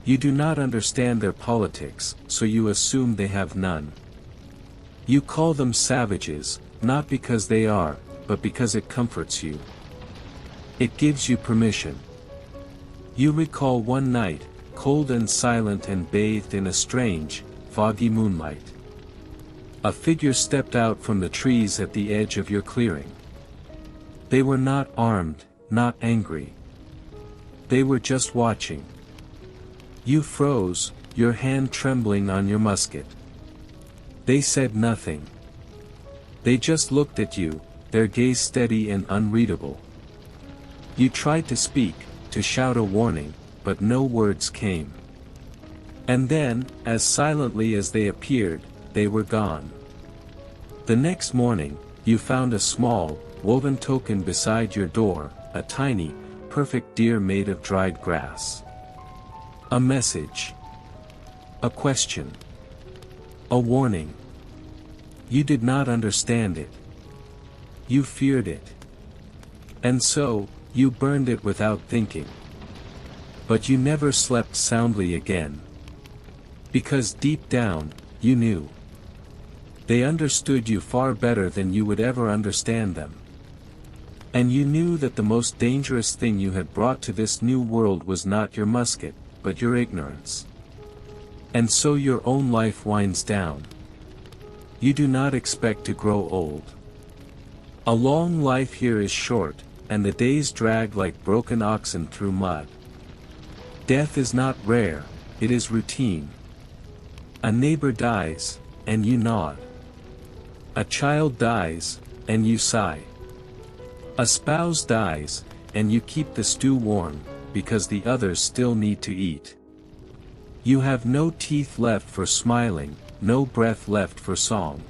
[SPEAKER 1] You do not understand their politics, so you assume they have none. You call them savages, not because they are, but because it comforts you. It gives you permission. You recall one night, cold and silent and bathed in a strange, foggy moonlight. A figure stepped out from the trees at the edge of your clearing. They were not armed, not angry. They were just watching. You froze, your hand trembling on your musket. They said nothing. They just looked at you, their gaze steady and unreadable. You tried to speak, to shout a warning, but no words came. And then, as silently as they appeared, they were gone. The next morning, you found a small, woven token beside your door, a tiny, perfect deer made of dried grass. A message. A question. A warning. You did not understand it. You feared it. And so, you burned it without thinking. But you never slept soundly again. Because deep down, you knew. They understood you far better than you would ever understand them. And you knew that the most dangerous thing you had brought to this new world was not your musket, but your ignorance. And so your own life winds down. You do not expect to grow old. A long life here is short, and the days drag like broken oxen through mud. Death is not rare, it is routine. A neighbor dies, and you nod. A child dies, and you sigh. A spouse dies, and you keep the stew warm, because the others still need to eat. You have no teeth left for smiling, no breath left for song.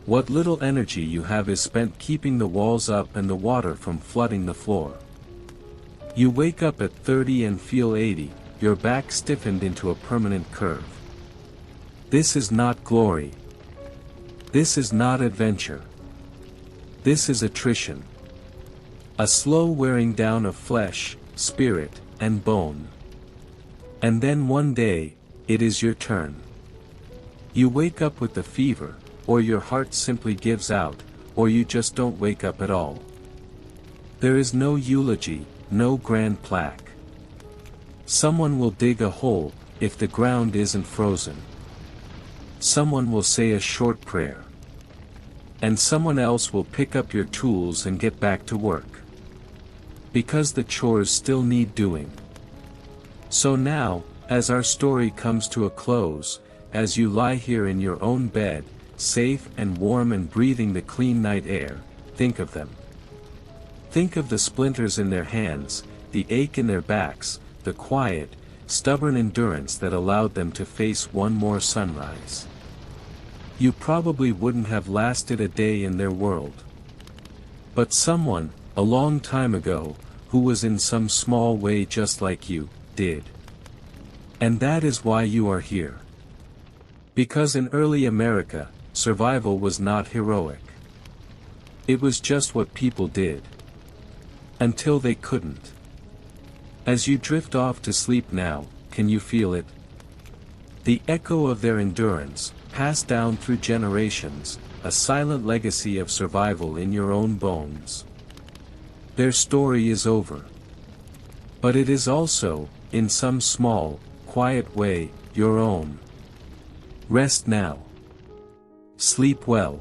[SPEAKER 1] What little energy you have is spent keeping the walls up and the water from flooding the floor. You wake up at 30 and feel 80, your back stiffened into a permanent curve. This is not glory. This is not adventure. This is attrition. A slow wearing down of flesh, spirit, and bone. And then one day, it is your turn. You wake up with the fever, or your heart simply gives out, or you just don't wake up at all. There is no eulogy, no grand plaque. Someone will dig a hole, if the ground isn't frozen. Someone will say a short prayer. And someone else will pick up your tools and get back to work. Because the chores still need doing. So now, as our story comes to a close, as you lie here in your own bed, safe and warm and breathing the clean night air, think of them. Think of the splinters in their hands, the ache in their backs, the quiet, stubborn endurance that allowed them to face one more sunrise. You probably wouldn't have lasted a day in their world. But someone, a long time ago, who was in some small way just like you, did. And that is why you are here. Because in early America, survival was not heroic. It was just what people did. Until they couldn't. As you drift off to sleep now, can you feel it? The echo of their endurance, passed down through generations, a silent legacy of survival in your own bones. Their story is over. But it is also, in some small, quiet way, your own. Rest now. Sleep well.